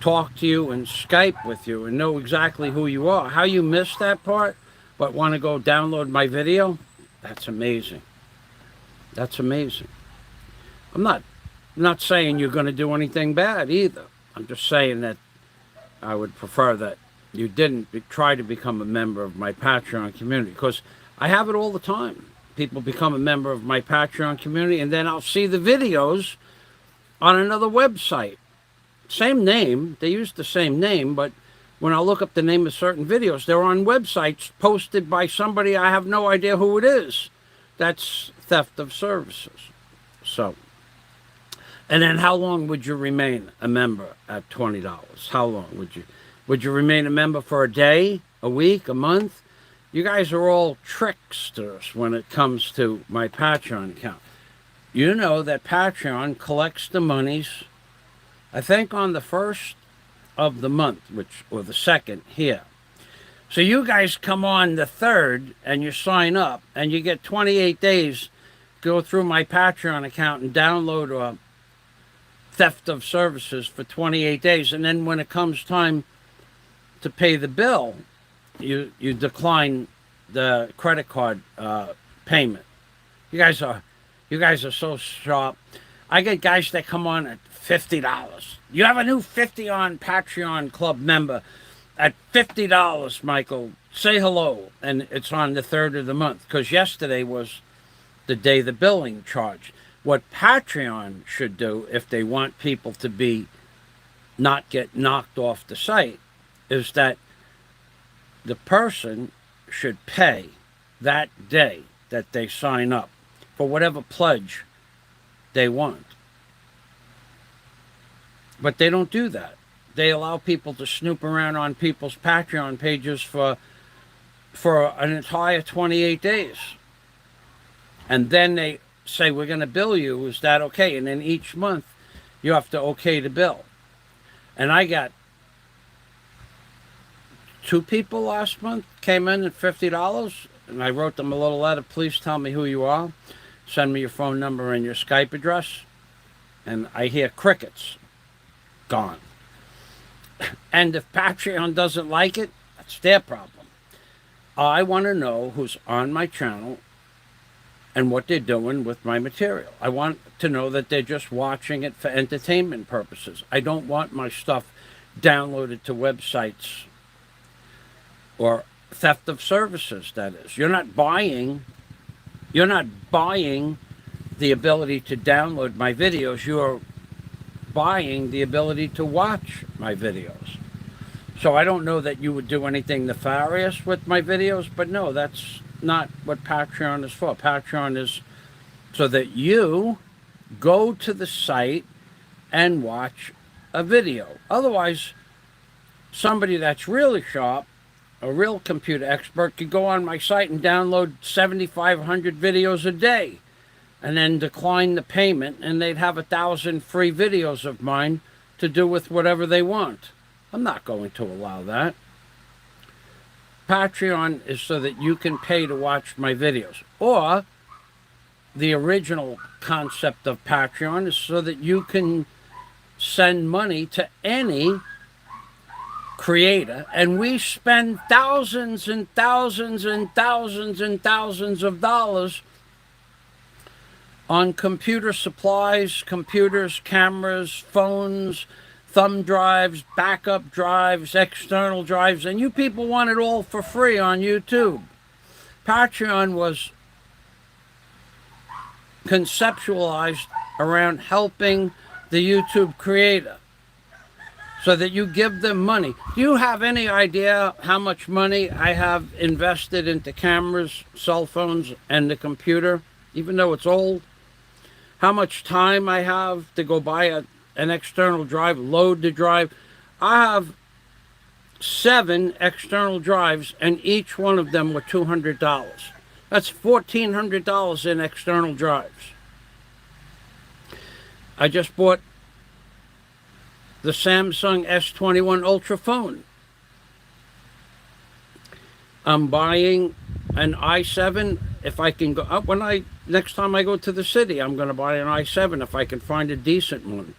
talk to you and Skype with you and know exactly who you are. How you missed that part, but want to go download my video? That's amazing. That's amazing. I'm not saying you're going to do anything bad either. I'm just saying that I would prefer that you didn't try to become a member of my Patreon community, because I have it all the time. People become a member of my Patreon community, and then I'll see the videos on another website. Same name. They use the same name, but when I look up the name of certain videos, they're on websites posted by somebody I have no idea who it is. That's theft of services. So, and then how long would you remain a member at $20? How long would you? Would you remain a member for a day, a week, a month? You guys are all tricksters when it comes to my Patreon account. You know that Patreon collects the monies, I think, on the 1st of the month, or the 2nd here. So you guys come on the 3rd and you sign up and you get 28 days, go through my Patreon account and download a theft of services for 28 days. And then when it comes time to pay the bill, you decline the credit card payment. You guys are so sharp. I get guys that come on at $50. You have a new 50 on Patreon club member at $50, Michael. Say hello. And it's on the 3rd of the month, because yesterday was the day the billing charged. What Patreon should do, if they want people to not get knocked off the site, is that the person should pay that day that they sign up for whatever pledge they want. But they don't do that. They allow people to snoop around on people's Patreon pages for an entire 28 days. And then they say, we're going to bill you. Is that okay? And then each month you have to okay the bill. And I got 2 people last month came in at $50, and I wrote them a little letter. Please tell me who you are. Send me your phone number and your Skype address. And I hear crickets. Gone. And if Patreon doesn't like it, that's their problem. I want to know who's on my channel and what they're doing with my material. I want to know that they're just watching it for entertainment purposes. I don't want my stuff downloaded to websites or theft of services, that is. You're not buying the ability to download my videos. You're buying the ability to watch my videos. So I don't know that you would do anything nefarious with my videos, but no, that's not what Patreon is for. Patreon is so that you go to the site and watch a video. Otherwise, somebody that's really sharp, a real computer expert, could go on my site and download 7,500 videos a day and then decline the payment, and they'd have 1,000 free videos of mine to do with whatever they want. I'm not going to allow that. Patreon is so that you can pay to watch my videos. Or the original concept of Patreon is so that you can send money to any creator, and we spend thousands and thousands and thousands and thousands of dollars on computer supplies, computers, cameras, phones, thumb drives, backup drives, external drives, and you people want it all for free on YouTube. Patreon was conceptualized around helping the YouTube creator so that you give them money. Do you have any idea how much money I have invested into cameras, cell phones, and the computer, even though it's old? How much time I have to go buy an external drive, load the drive? I have 7 external drives, and each one of them were $200. That's $1,400 in external drives. I just bought the Samsung S21 Ultra phone. I'm buying an i7 if I can go up. Next time I go to the city, I'm going to buy an i7 if I can find a decent one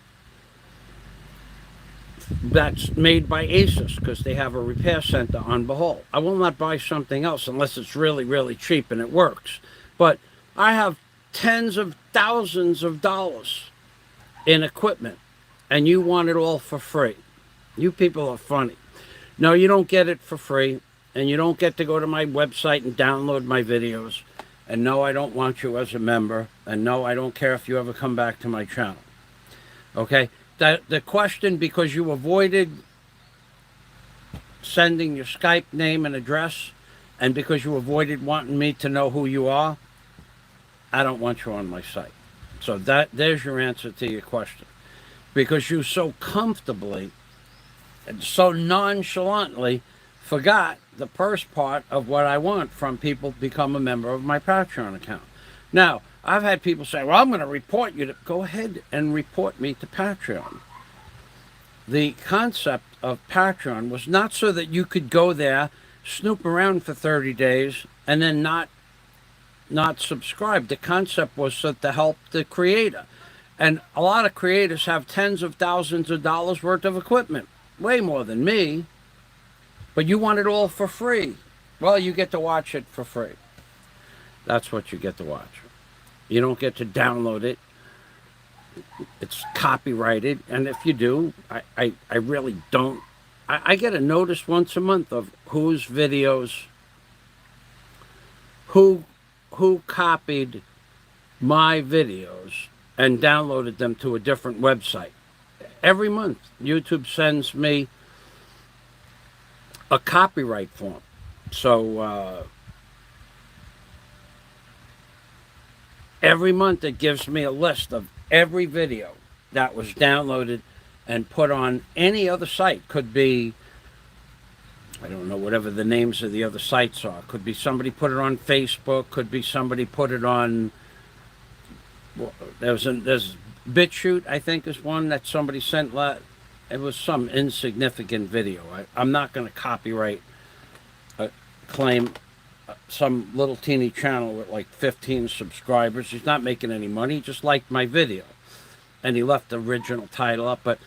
that's made by Asus, because they have a repair center on Bohol. I will not buy something else unless it's really, really cheap and it works. But I have tens of thousands of dollars in equipment, and you want it all for free. You people are funny. No, you don't get it for free, and you don't get to go to my website and download my videos. And no, I don't want you as a member. And no, I don't care if you ever come back to my channel. Okay? The question, because you avoided sending your Skype name and address, and because you avoided wanting me to know who you are, I don't want you on my site. So there's your answer to your question. Because you so comfortably and so nonchalantly forgot the first part of what I want from people become a member of my Patreon account. Now, I've had people say, well, I'm going to report you. Go ahead and report me to Patreon. The concept of Patreon was not so that you could go there, snoop around for 30 days, and then not subscribe. The concept was so to help the creator. And a lot of creators have tens of thousands of dollars worth of equipment. Way more than me. But you want it all for free. Well, you get to watch it for free. That's what you get to watch. You don't get to download it. It's copyrighted. And if you do, I really don't. I get a notice once a month of whose videos, who copied my videos and downloaded them to a different website. Every month, YouTube sends me a copyright form. So every month it gives me a list of every video that was downloaded and put on any other site. Could be, I don't know, whatever the names of the other sites are. Could be somebody put it on Facebook. Could be somebody put it on, there's BitChute, I think, is one that somebody sent. It was some insignificant video. I'm not going to copyright claim some little teeny channel with like 15 subscribers. He's not making any money. He just liked my video. And he left the original title up. But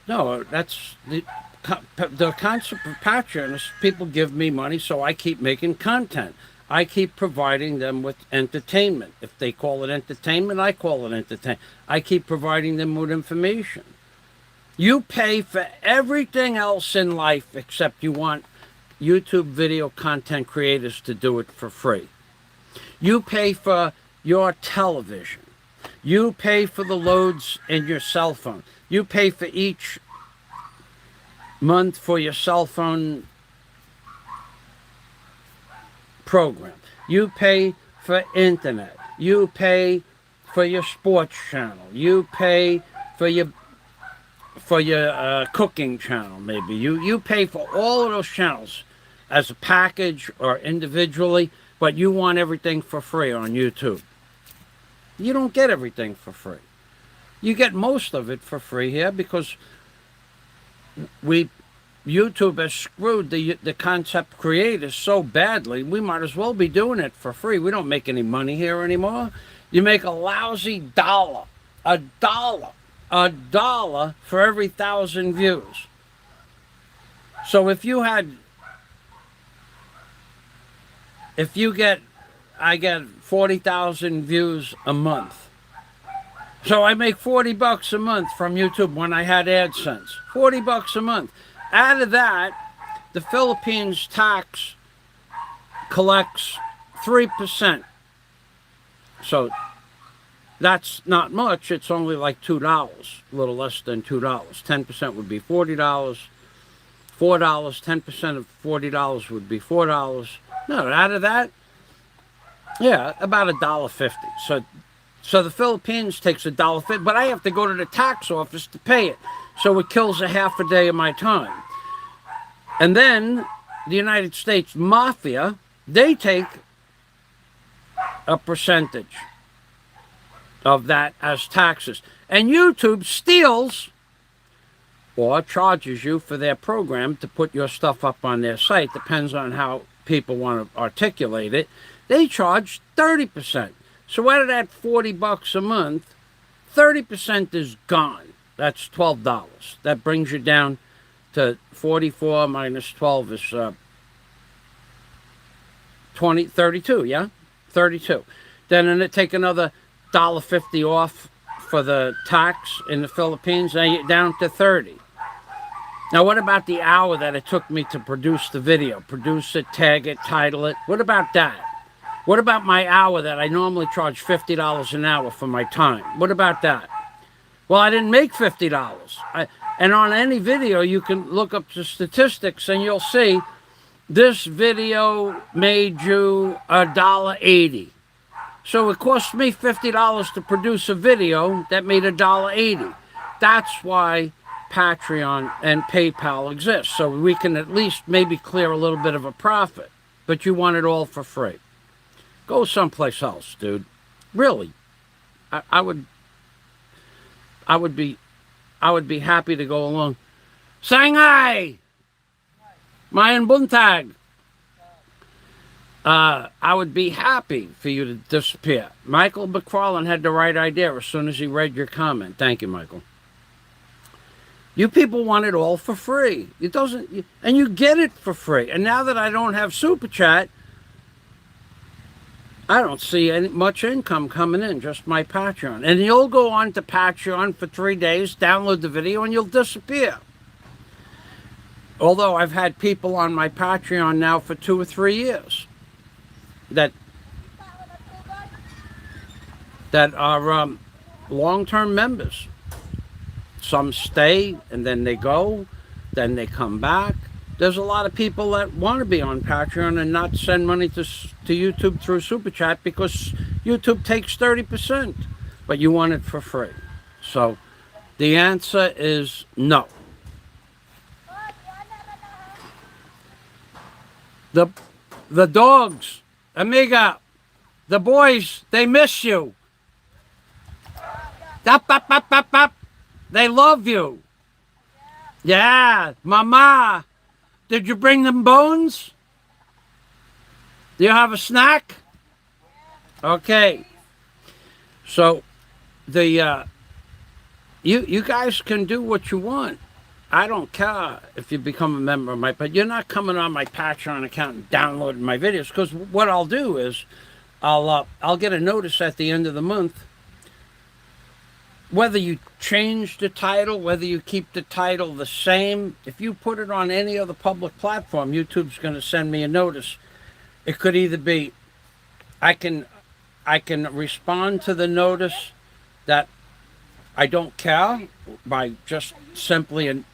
No, that's the concept of Patreon is people give me money, so I keep making content. I keep providing them with entertainment. If they call it entertainment, I call it entertainment. I keep providing them with information. You pay for everything else in life except you want YouTube video content creators to do it for free. You pay for your television. You pay for the loads in your cell phone. You pay for each month for your cell phone program. You pay for internet. You pay for your sports channel. You pay for your cooking channel, maybe. You pay for all of those channels as a package or individually, but you want everything for free on YouTube. You don't get everything for free. You get most of it for free here because YouTube has screwed the concept creators so badly, we might as well be doing it for free. We don't make any money here anymore. You make a lousy dollar. A dollar for every 1,000 views. So if I get 40,000 views a month. So I make $40 a month from YouTube when I had AdSense. $40 a month. Out of that, the Philippines tax collects 3%. So that's not much. It's only like $2, a little less than $2. 10% would be $40. $4, 10% of $40 would be $4. No, out of that, yeah, about $1.50. So the Philippines takes $1.50, but I have to go to the tax office to pay it. So it kills a half a day of my time. And then the United States Mafia, they take a percentage of that as taxes. And YouTube steals or charges you for their program to put your stuff up on their site. Depends on how people want to articulate it. They charge 30%. So out of that $40 a month, 30% is gone. That's $12. That brings you down to 44 minus 12 is 32, yeah? 32. Then they take another $1.50 off for the tax in the Philippines, and you're down to 30. Now, what about the hour that it took me to produce the video? Produce it, tag it, title it. What about that? What about my hour that I normally charge $50 an hour for my time? What about that? Well, I didn't make $50. And on any video, you can look up the statistics and you'll see this video made you $1.80. So it cost me $50 to produce a video that made $1.80. That's why Patreon and PayPal exist. So we can at least maybe clear a little bit of a profit. But you want it all for free. Go someplace else, dude. Really. I would be happy to go along. Sangay! Mayan Buntag! I would be happy for you to disappear. Michael McFarlane had the right idea as soon as he read your comment. Thank you, Michael. You people want it all for free. And you get it for free. And now that I don't have Super Chat, I don't see much income coming in, just my Patreon. And you'll go on to Patreon for 3 days, download the video, and you'll disappear. Although I've had people on my Patreon now for 2 or 3 years that are long-term members. Some stay, and then they go, then they come back. There's a lot of people that want to be on Patreon and not send money to YouTube through Super Chat because YouTube takes 30%, but you want it for free. So the answer is no. The dogs, amiga, the boys, they miss you. Up, up, up, up, up. They love you. Yeah, mama. Did you bring them bones? Do you have a snack? Okay. So the you guys can do what you want. I don't care if you become a member of my, but you're not coming on my Patreon account and downloading my videos, because what I'll do is I'll get a notice at the end of the month. Whether you change the title, whether you keep the title the same, if you put it on any other public platform, YouTube's going to send me a notice. It could either be I can respond to the notice that I don't care by just simply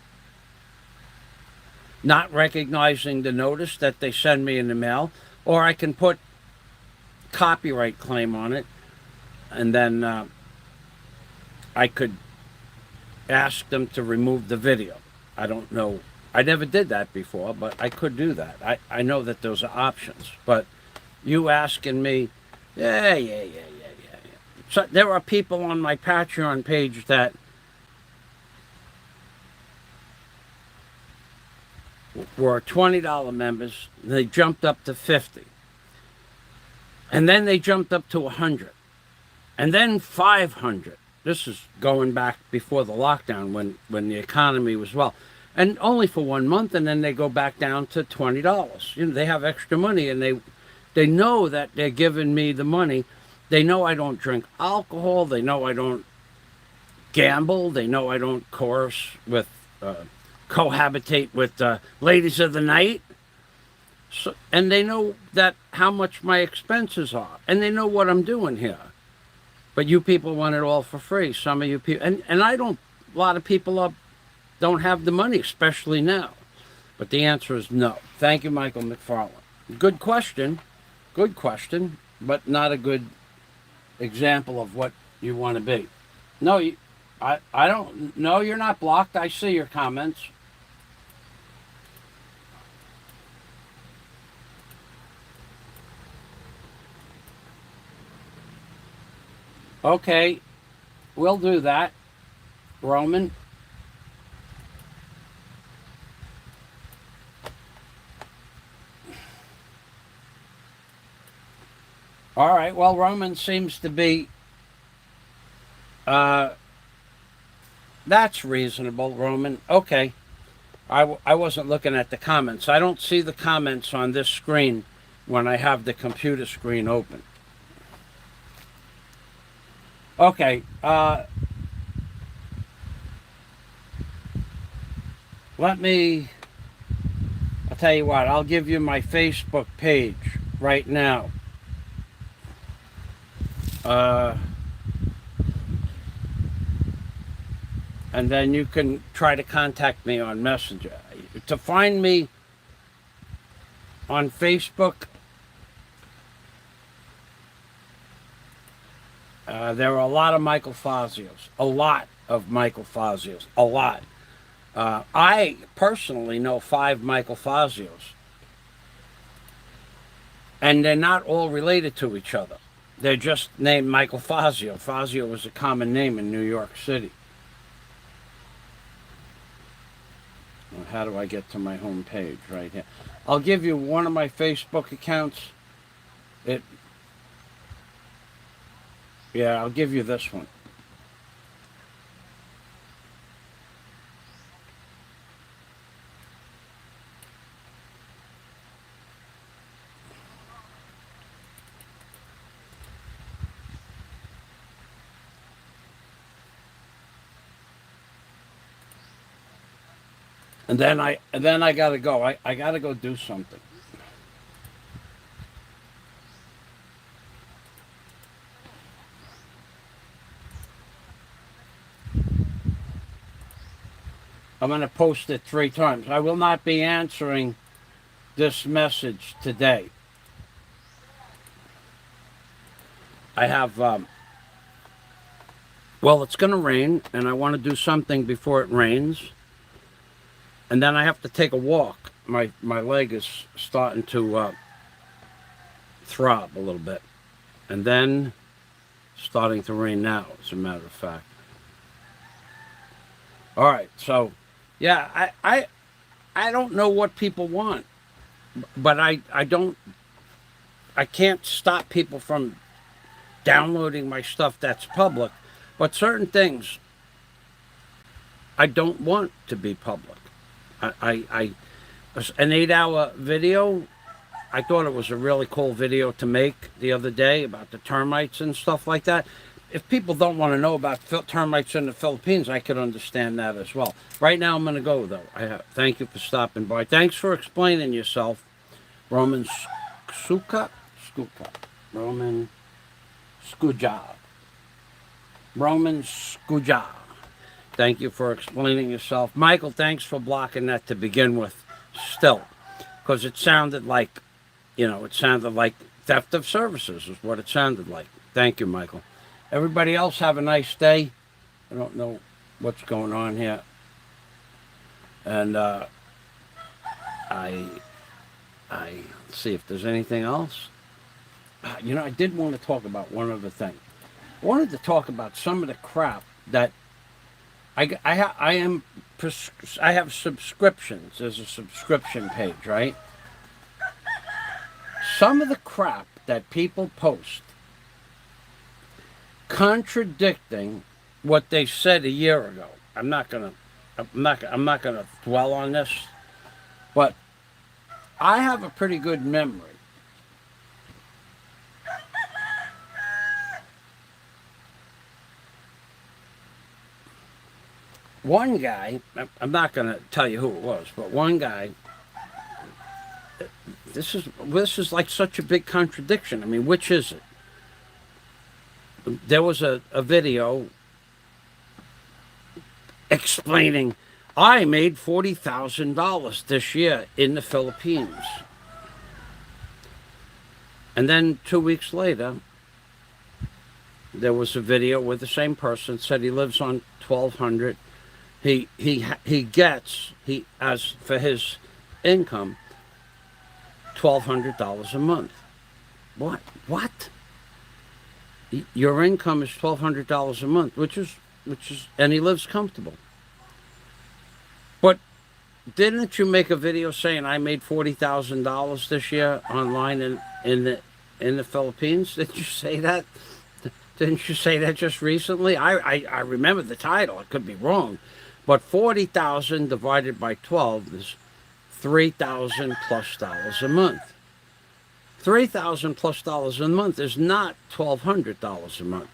not recognizing the notice that they send me in the mail, or I can put copyright claim on it, and then I could ask them to remove the video. I don't know. I never did that before, but I could do that. I know that those are options. But you asking me, yeah. So there are people on my Patreon page that were $20 members. They jumped up to 50. And then they jumped up to 100. And then 500. This is going back before the lockdown when the economy was well. And only for 1 month, and then they go back down to $20. You know, they have extra money, and they know that they're giving me the money. They know I don't drink alcohol. They know I don't gamble. They know I don't cohabitate with ladies of the night. So, and they know that how much my expenses are, and they know what I'm doing here. But you people want it all for free. Some of you people, and I don't. A lot of people don't have the money, especially now. But the answer is no. Thank you, Michael McFarland. Good question, but not a good example of what you want to be. No, I don't. No, you're not blocked. I see your comments. Okay, we'll do that, Roman. All right, well, Roman seems to be, that's reasonable, Roman. Okay, I wasn't looking at the comments. I don't see the comments on this screen when I have the computer screen open. Okay, I'll tell you what, I'll give you my Facebook page right now. And then you can try to contact me on Messenger. To find me on Facebook, there are a lot of Michael Fazios. A lot of Michael Fazios. A lot. I personally know 5 Michael Fazios. And they're not all related to each other. They're just named Michael Fazio. Fazio was a common name in New York City. Well, how do I get to my home page? Right here. I'll give you one of my Facebook accounts. Yeah, I'll give you this one. And then I gotta go. I gotta go do something. I'm going to post it 3 times. I will not be answering this message today. I have, well, it's going to rain, and I want to do something before it rains. And then I have to take a walk. My leg is starting to throb a little bit. And then starting to rain now, as a matter of fact. All right, so yeah, I don't know what people want, but I can't stop people from downloading my stuff that's public, but certain things I don't want to be public. I an 8-hour video. I thought it was a really cool video to make the other day about the termites and stuff like that. If people don't want to know about termites in the Philippines, I could understand that as well. Right now, I'm going to go, though. Thank you for stopping by. Thanks for explaining yourself, Roman Skuka? Roman Skuja. Roman Skuja. Thank you for explaining yourself. Michael, thanks for blocking that to begin with still. Because it sounded like, it sounded like theft of services is what it sounded like. Thank you, Michael. Everybody else have a nice day. I don't know what's going on here. And I see if there's anything else. I did want to talk about one other thing. I wanted to talk about some of the crap that I have subscriptions. There's a subscription page, right? Some of the crap that people post contradicting what they said a year ago. I'm not gonna dwell on this, but I have a pretty good memory. One guy, I'm not going to tell you who it was, but one guy, this is like such a big contradiction. I mean, which is it? There was a video explaining, I made $40,000 this year in the Philippines. And then 2 weeks later, there was a video where the same person said he lives on $1,200. He as for his income, $1,200 a month. What? Your income is $1,200 a month, which is, and he lives comfortable. But didn't you make a video saying I made $40,000 this year online in the Philippines? Did you say that? Didn't you say that just recently? I remember the title. I could be wrong. But 40,000 divided by 12 is $3,000 plus a month. $3,000 plus a month is not $1,200 a month.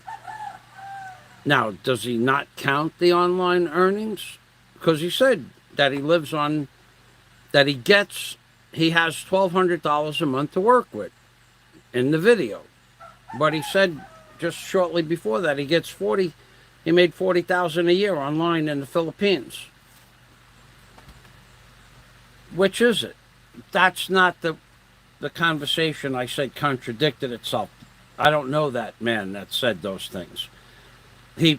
Now, does he not count the online earnings? Because he said that he lives on, that he has $1,200 a month to work with in the video. But he said just shortly before that he made $40,000 a year online in the Philippines. Which is it? That's not the conversation I said contradicted itself. I don't know that man that said those things. He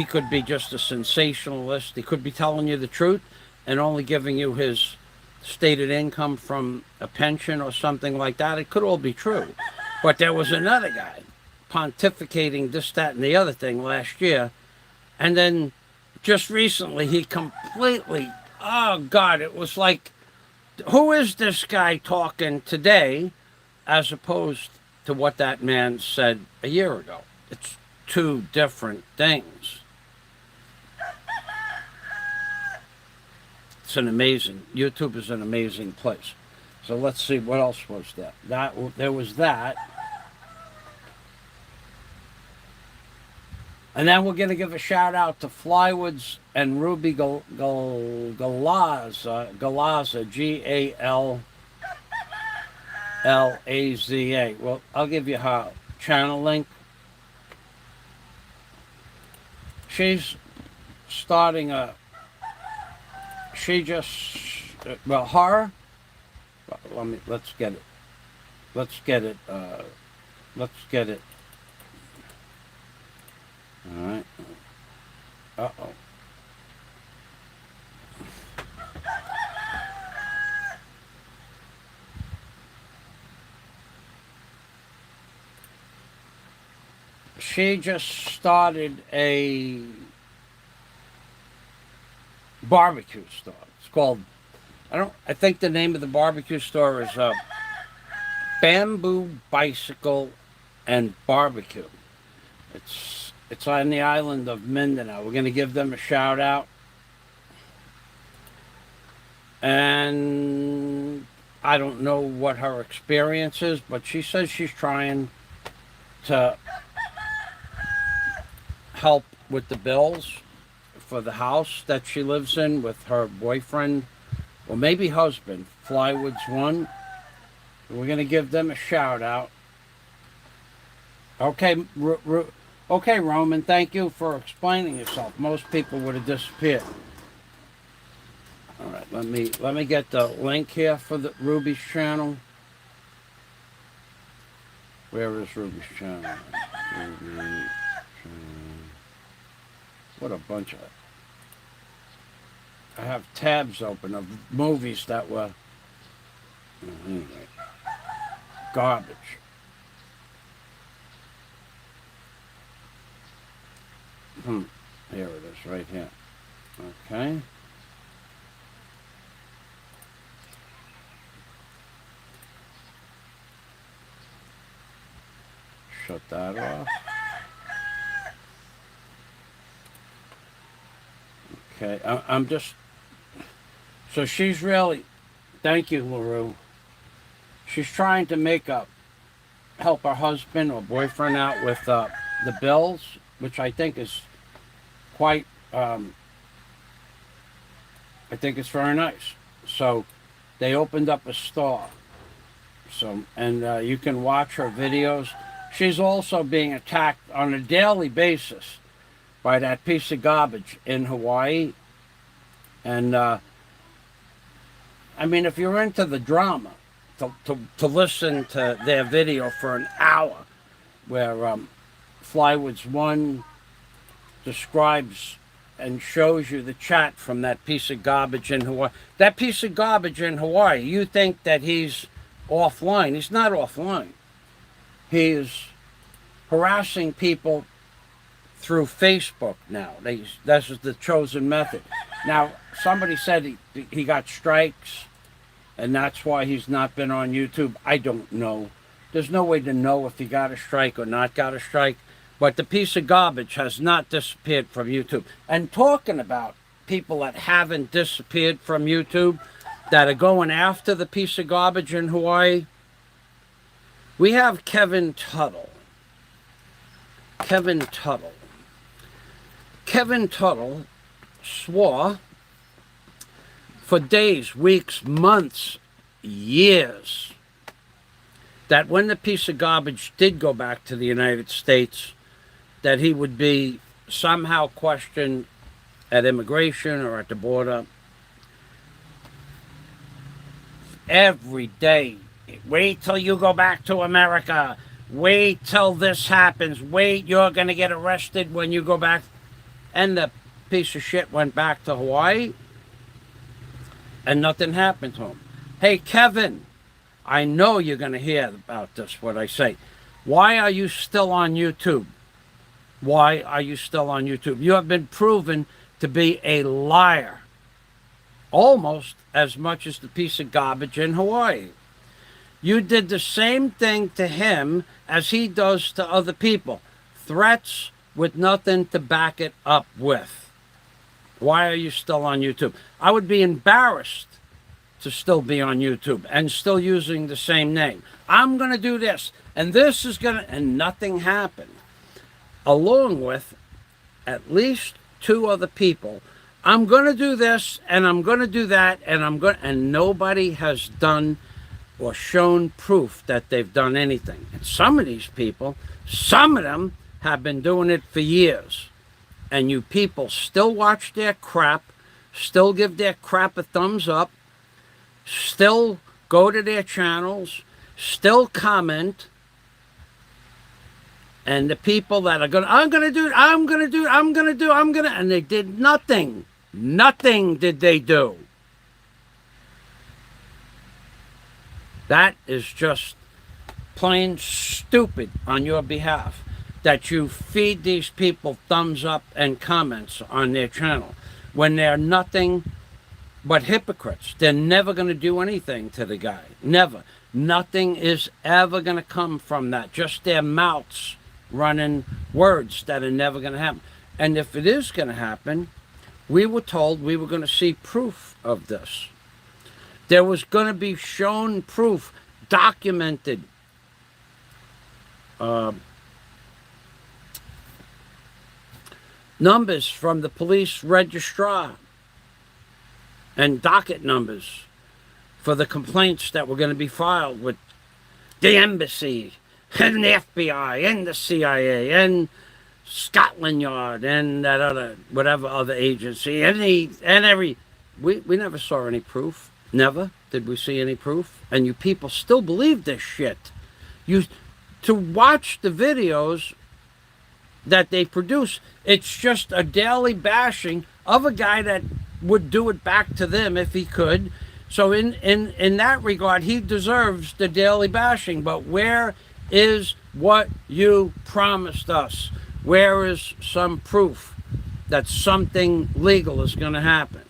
could be just a sensationalist. He could be telling you the truth and only giving you his stated income from a pension or something like that. It could all be true. But there was another guy pontificating this, that, and the other thing last year. And then just recently he completely, oh God, it was like, who is this guy talking today as opposed to what that man said a year ago? It's two different things. YouTube is an amazing place. So let's see, what else was there? There was that. And then we're going to give a shout out to Flywoods and Ruby Galaza, G-A-L-L-A-Z-A. Well, I'll give you her channel link. She's starting let's get it. All right. Uh-oh. She just started a barbecue store. It's called, I think the name of the barbecue store is Bamboo Bicycle and Barbecue. It's on the island of Mindanao. We're going to give them a shout out. And I don't know what her experience is, but she says she's trying to help with the bills for the house that she lives in with her boyfriend, or maybe husband. Flywood's one. We're going to give them a shout out. Okay, okay, Roman, thank you for explaining yourself. Most people would have disappeared. All right, let me get the link here for the Ruby's channel. Where is Ruby's channel? What a bunch of... I have tabs open of movies that were... Anyway, garbage. Here it is, right here. Okay. Shut that off. Okay, I'm just... So she's really... Thank you, LaRue. She's trying to help her husband or boyfriend out with the bills, which I think is quite... I think it's very nice. So they opened up a store. So, and you can watch her videos. She's also being attacked on a daily basis by that piece of garbage in Hawaii. And I mean, if you're into the drama, to listen to their video for an hour, where Flywood's one describes and shows you the chat from that piece of garbage in Hawaii. That piece of garbage in Hawaii, you think that he's offline. He's not offline. He's harassing people through Facebook now. This is the chosen method. Now, somebody said he got strikes, and that's why he's not been on YouTube. I don't know. There's no way to know if he got a strike or not got a strike. But the piece of garbage has not disappeared from YouTube. And talking about people that haven't disappeared from YouTube, that are going after the piece of garbage in Hawaii, we have Kevin Tuttle. Kevin Tuttle. Kevin Tuttle swore for days, weeks, months, years, that when the piece of garbage did go back to the United States, that he would be somehow questioned at immigration or at the border. Every day, wait till you go back to America. Wait till this happens. Wait, you're going to get arrested when you go back. And the piece of shit went back to Hawaii, and nothing happened to him. Hey, Kevin, I know you're going to hear about this, what I say. Why are you still on YouTube? Why are you still on YouTube? You have been proven to be a liar, almost as much as the piece of garbage in Hawaii. You did the same thing to him as he does to other people. Threats with nothing to back it up with. Why are you still on YouTube? I would be embarrassed to still be on YouTube and still using the same name. I'm going to do this, and this is going to... And nothing happened. Along with at least two other people. I'm going to do this, and I'm going to do that, and nobody has done or shown proof that they've done anything. And some of these people, some of them have been doing it for years. And you people still watch their crap, still give their crap a thumbs up, still go to their channels, still comment. And the people that are I'm going to do it, and they did nothing. Nothing did they do. That is just plain stupid on your behalf, that you feed these people thumbs up and comments on their channel when they're nothing but hypocrites. They're never going to do anything to the guy. Never. Nothing is ever going to come from that. Just their mouths running words that are never going to happen. And if it is going to happen, we were told we were going to see proof of this. There was going to be shown proof, documented numbers from the police registrar and docket numbers for the complaints that were going to be filed with the embassy and the FBI and the CIA and Scotland Yard and that other, whatever other agency, we never saw any proof. Never did we see any proof. And you people still believe this shit. To watch the videos that they produce, it's just a daily bashing of a guy that would do it back to them if he could. So in that regard, he deserves the daily bashing. But where is what you promised us? Where is some proof that something legal is going to happen?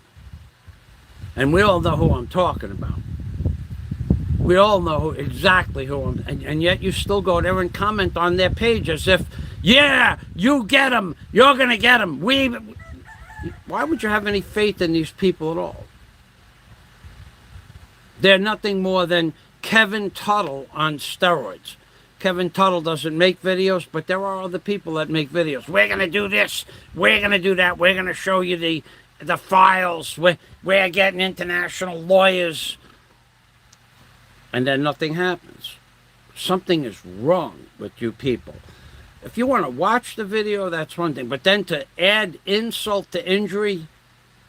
And we all know who I'm talking about. We all know exactly who and yet you still go there and comment on their page as if, yeah, you get them, you're going to get them. Why would you have any faith in these people at all? They're nothing more than Kevin Tuttle on steroids. Kevin Tuttle doesn't make videos, but there are other people that make videos. We're going to do this. We're going to do that. We're going to show you the files. We're getting international lawyers. And then nothing happens. Something is wrong with you people. If you want to watch the video, that's one thing. But then to add insult to injury,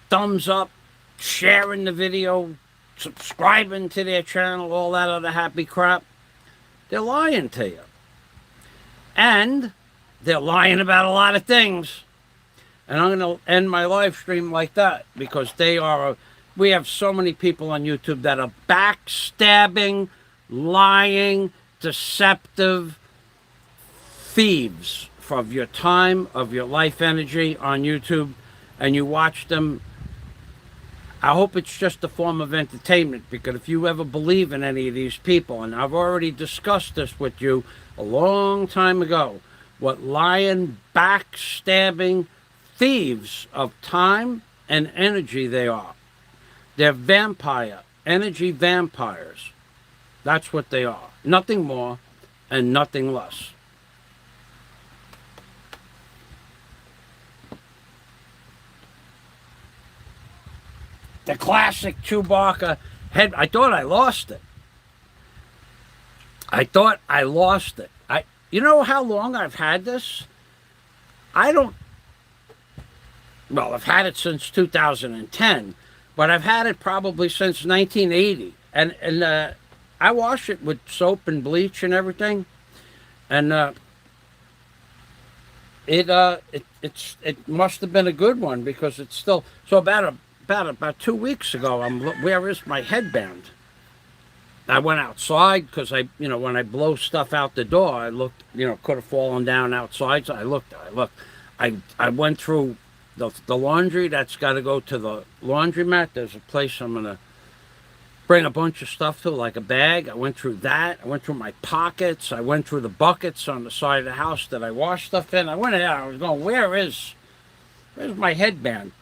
thumbs up, sharing the video, subscribing to their channel, all that other happy crap, they're lying to you. And they're lying about a lot of things. And I'm going to end my live stream like that because we have so many people on YouTube that are backstabbing, lying, deceptive thieves of your time, of your life energy on YouTube, and you watch them. I hope it's just a form of entertainment, because if you ever believe in any of these people, and I've already discussed this with you a long time ago, what lying, backstabbing thieves of time and energy they are. They're energy vampires. That's what they are. Nothing more and nothing less. The classic Chewbacca head. I thought I lost it. You know how long I've had this? I've had it since 2010, but I've had it probably since 1980. And I wash it with soap and bleach and everything. And it must have been a good one, because it's still so about 2 weeks ago, where is my headband? I went outside because when I blow stuff out the door, I looked, could have fallen down outside. So I looked. I went through the laundry. That's got to go to the laundromat. There's a place I'm going to bring a bunch of stuff to, like a bag. I went through that. I went through my pockets. I went through the buckets on the side of the house that I wash stuff in. I went in there. I was going, where's my headband?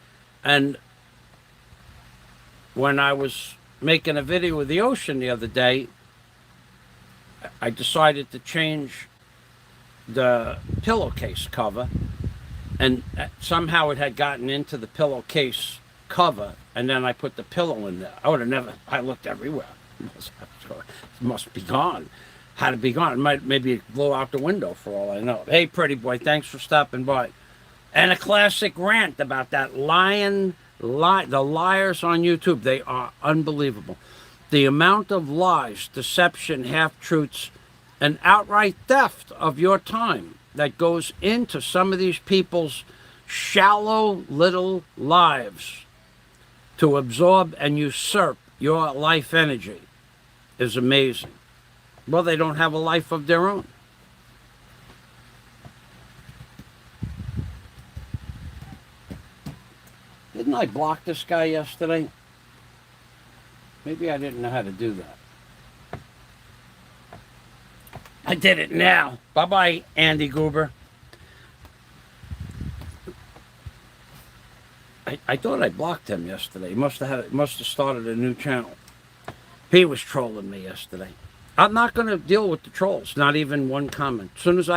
And when I was making a video of the ocean the other day, I decided to change the pillowcase cover, and somehow it had gotten into the pillowcase cover, and then I put the pillow in there. I looked everywhere. It must be gone. Had to be gone. Maybe it blew out the window for all I know. Hey, pretty boy, thanks for stopping by. And a classic rant about that the liars on YouTube. They are unbelievable. The amount of lies, deception, half-truths, and outright theft of your time that goes into some of these people's shallow little lives to absorb and usurp your life energy is amazing. Well, they don't have a life of their own. Didn't I block this guy yesterday? Maybe I didn't know how to do that. I did it now. Bye-bye, Andy Goober. I thought I blocked him yesterday. He must have started a new channel. He was trolling me yesterday. I'm not going to deal with the trolls. Not even one comment. As soon as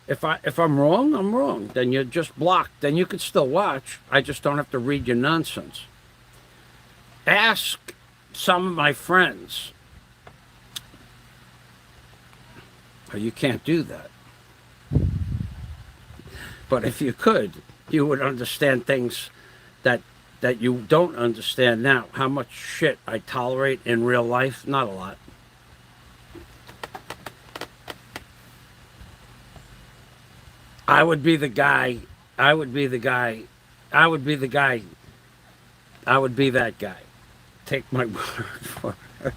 if I'm wrong, I'm wrong. Then you're just blocked. Then you can still watch. I just don't have to read your nonsense. Ask some of my friends. Oh, you can't do that. But if you could, you would understand things that you don't understand now. How much shit I tolerate in real life? Not a lot. I would be the guy. I would be the guy. I would be the guy. I would be that guy. Take my word for it.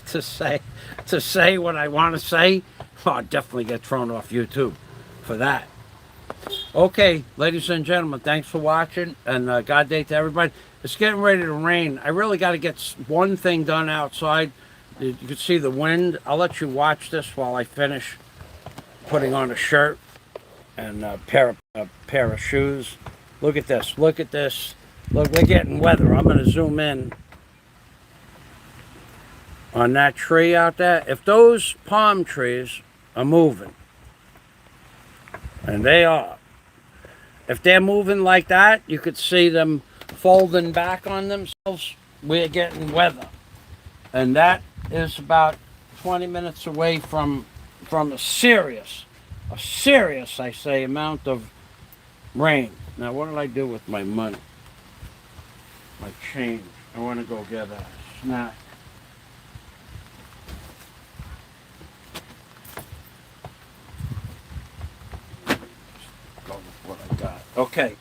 to say what I want to say, oh, I'll definitely get thrown off YouTube for that. Okay, ladies and gentlemen, thanks for watching, and God day to everybody. It's getting ready to rain. I really got to get one thing done outside. You can see the wind. I'll let you watch this while I finish putting on a shirt and a pair of shoes. Look at this. Look at this. Look, we're getting weather. I'm going to zoom in on that tree out there. If those palm trees are moving, and they are, if they're moving like that, you could see them folding back on themselves. We're getting weather. And that is about 20 minutes away from a serious, I say, amount of rain. Now, what did I do with my money? My change. I want to go get a snack. Go with what I got. Okay.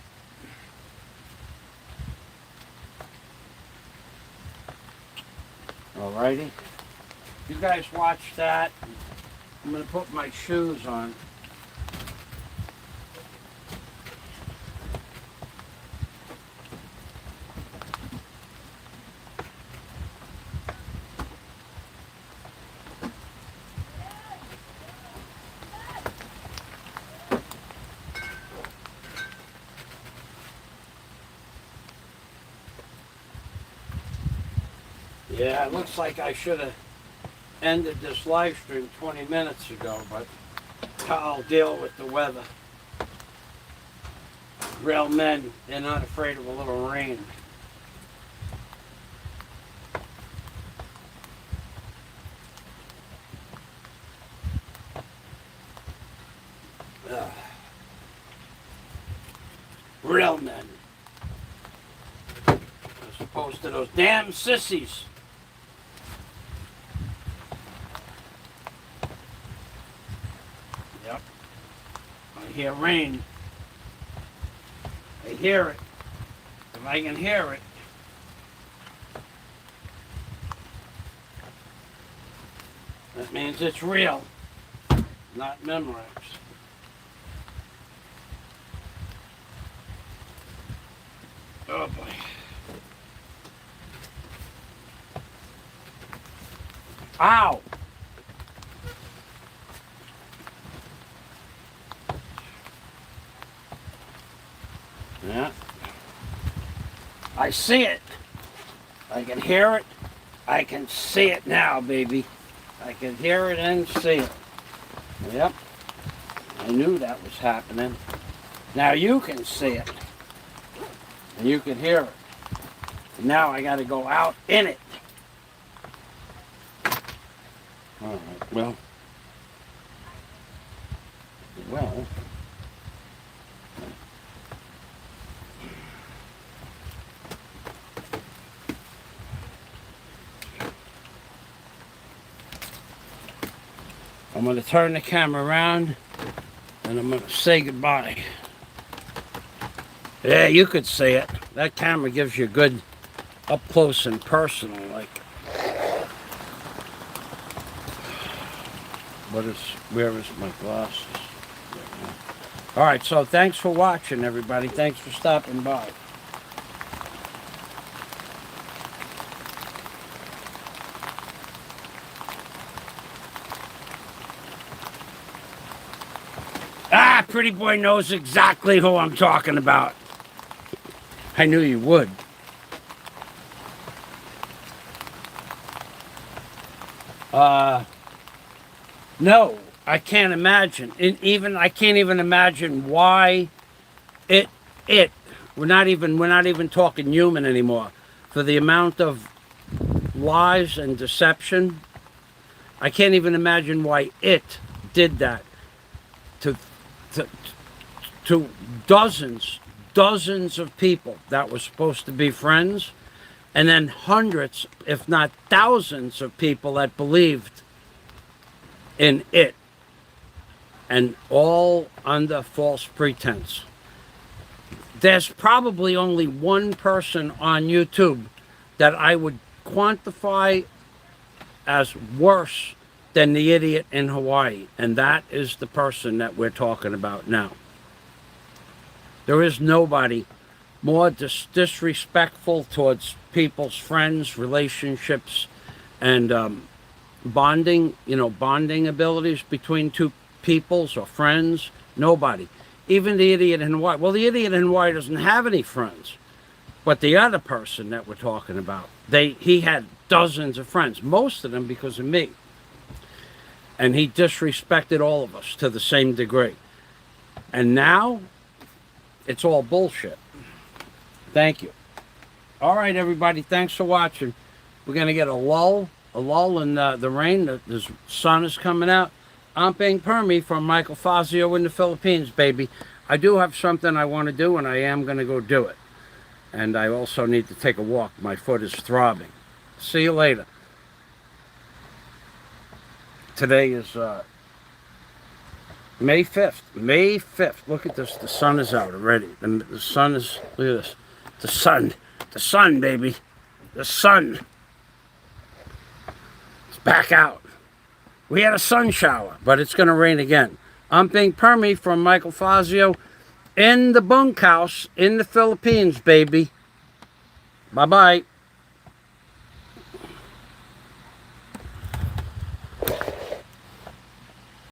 Alrighty. You guys watch that. I'm going to put my shoes on. Yeah, it looks like I should have ended this live stream 20 minutes ago, but I'll deal with the weather. Real men, they're not afraid of a little rain. Real men. As opposed to those damn sissies. Yep. I hear rain. I hear it. If I can hear it. That means it's real, not memorized. Oh boy. Ow! Yeah. I see it. I can hear it. I can see it now, baby. I can hear it and see it. Yep. I knew that was happening. Now you can see it. And you can hear it. And now I got to go out in it. All right. Well. I'm going to turn the camera around and I'm going to say goodbye. Yeah, you could see it. That camera gives you good up close and personal, like. Where is my glasses? All right, so thanks for watching, everybody. Thanks for stopping by. Ah, Pretty Boy knows exactly who I'm talking about. I knew you would. No, I can't imagine. I can't even imagine why it it we're not even talking human anymore. For the amount of lies and deception, I can't even imagine why it did that to to, to dozens of people that were supposed to be friends, and then hundreds, if not thousands, of people that believed in it, and all under false pretense. There's probably only one person on YouTube that I would quantify as worse than the idiot in Hawaii, and that is the person that we're talking about now. There is nobody more disrespectful towards people's friends, relationships, and bonding abilities between two peoples or friends. Nobody. Even the idiot in Hawaii. Well, the idiot in Hawaii doesn't have any friends. But the other person that we're talking about, he had dozens of friends, most of them because of me. And he disrespected all of us to the same degree. And now, it's all bullshit. Thank you. All right, everybody, thanks for watching. We're going to get a lull in the rain. The sun is coming out. I'm being Permy from Michael Fazio in the Philippines, baby. I do have something I want to do, and I am going to go do it. And I also need to take a walk. My foot is throbbing. See you later. Today is May 5th. May 5th. Look at this. The sun is out already. The sun is, look at this. The sun. The sun, baby. The sun. It's back out. We had a sun shower, but it's going to rain again. I'm being Permy from Michael Fazio in the bunkhouse in the Philippines, baby. Bye-bye.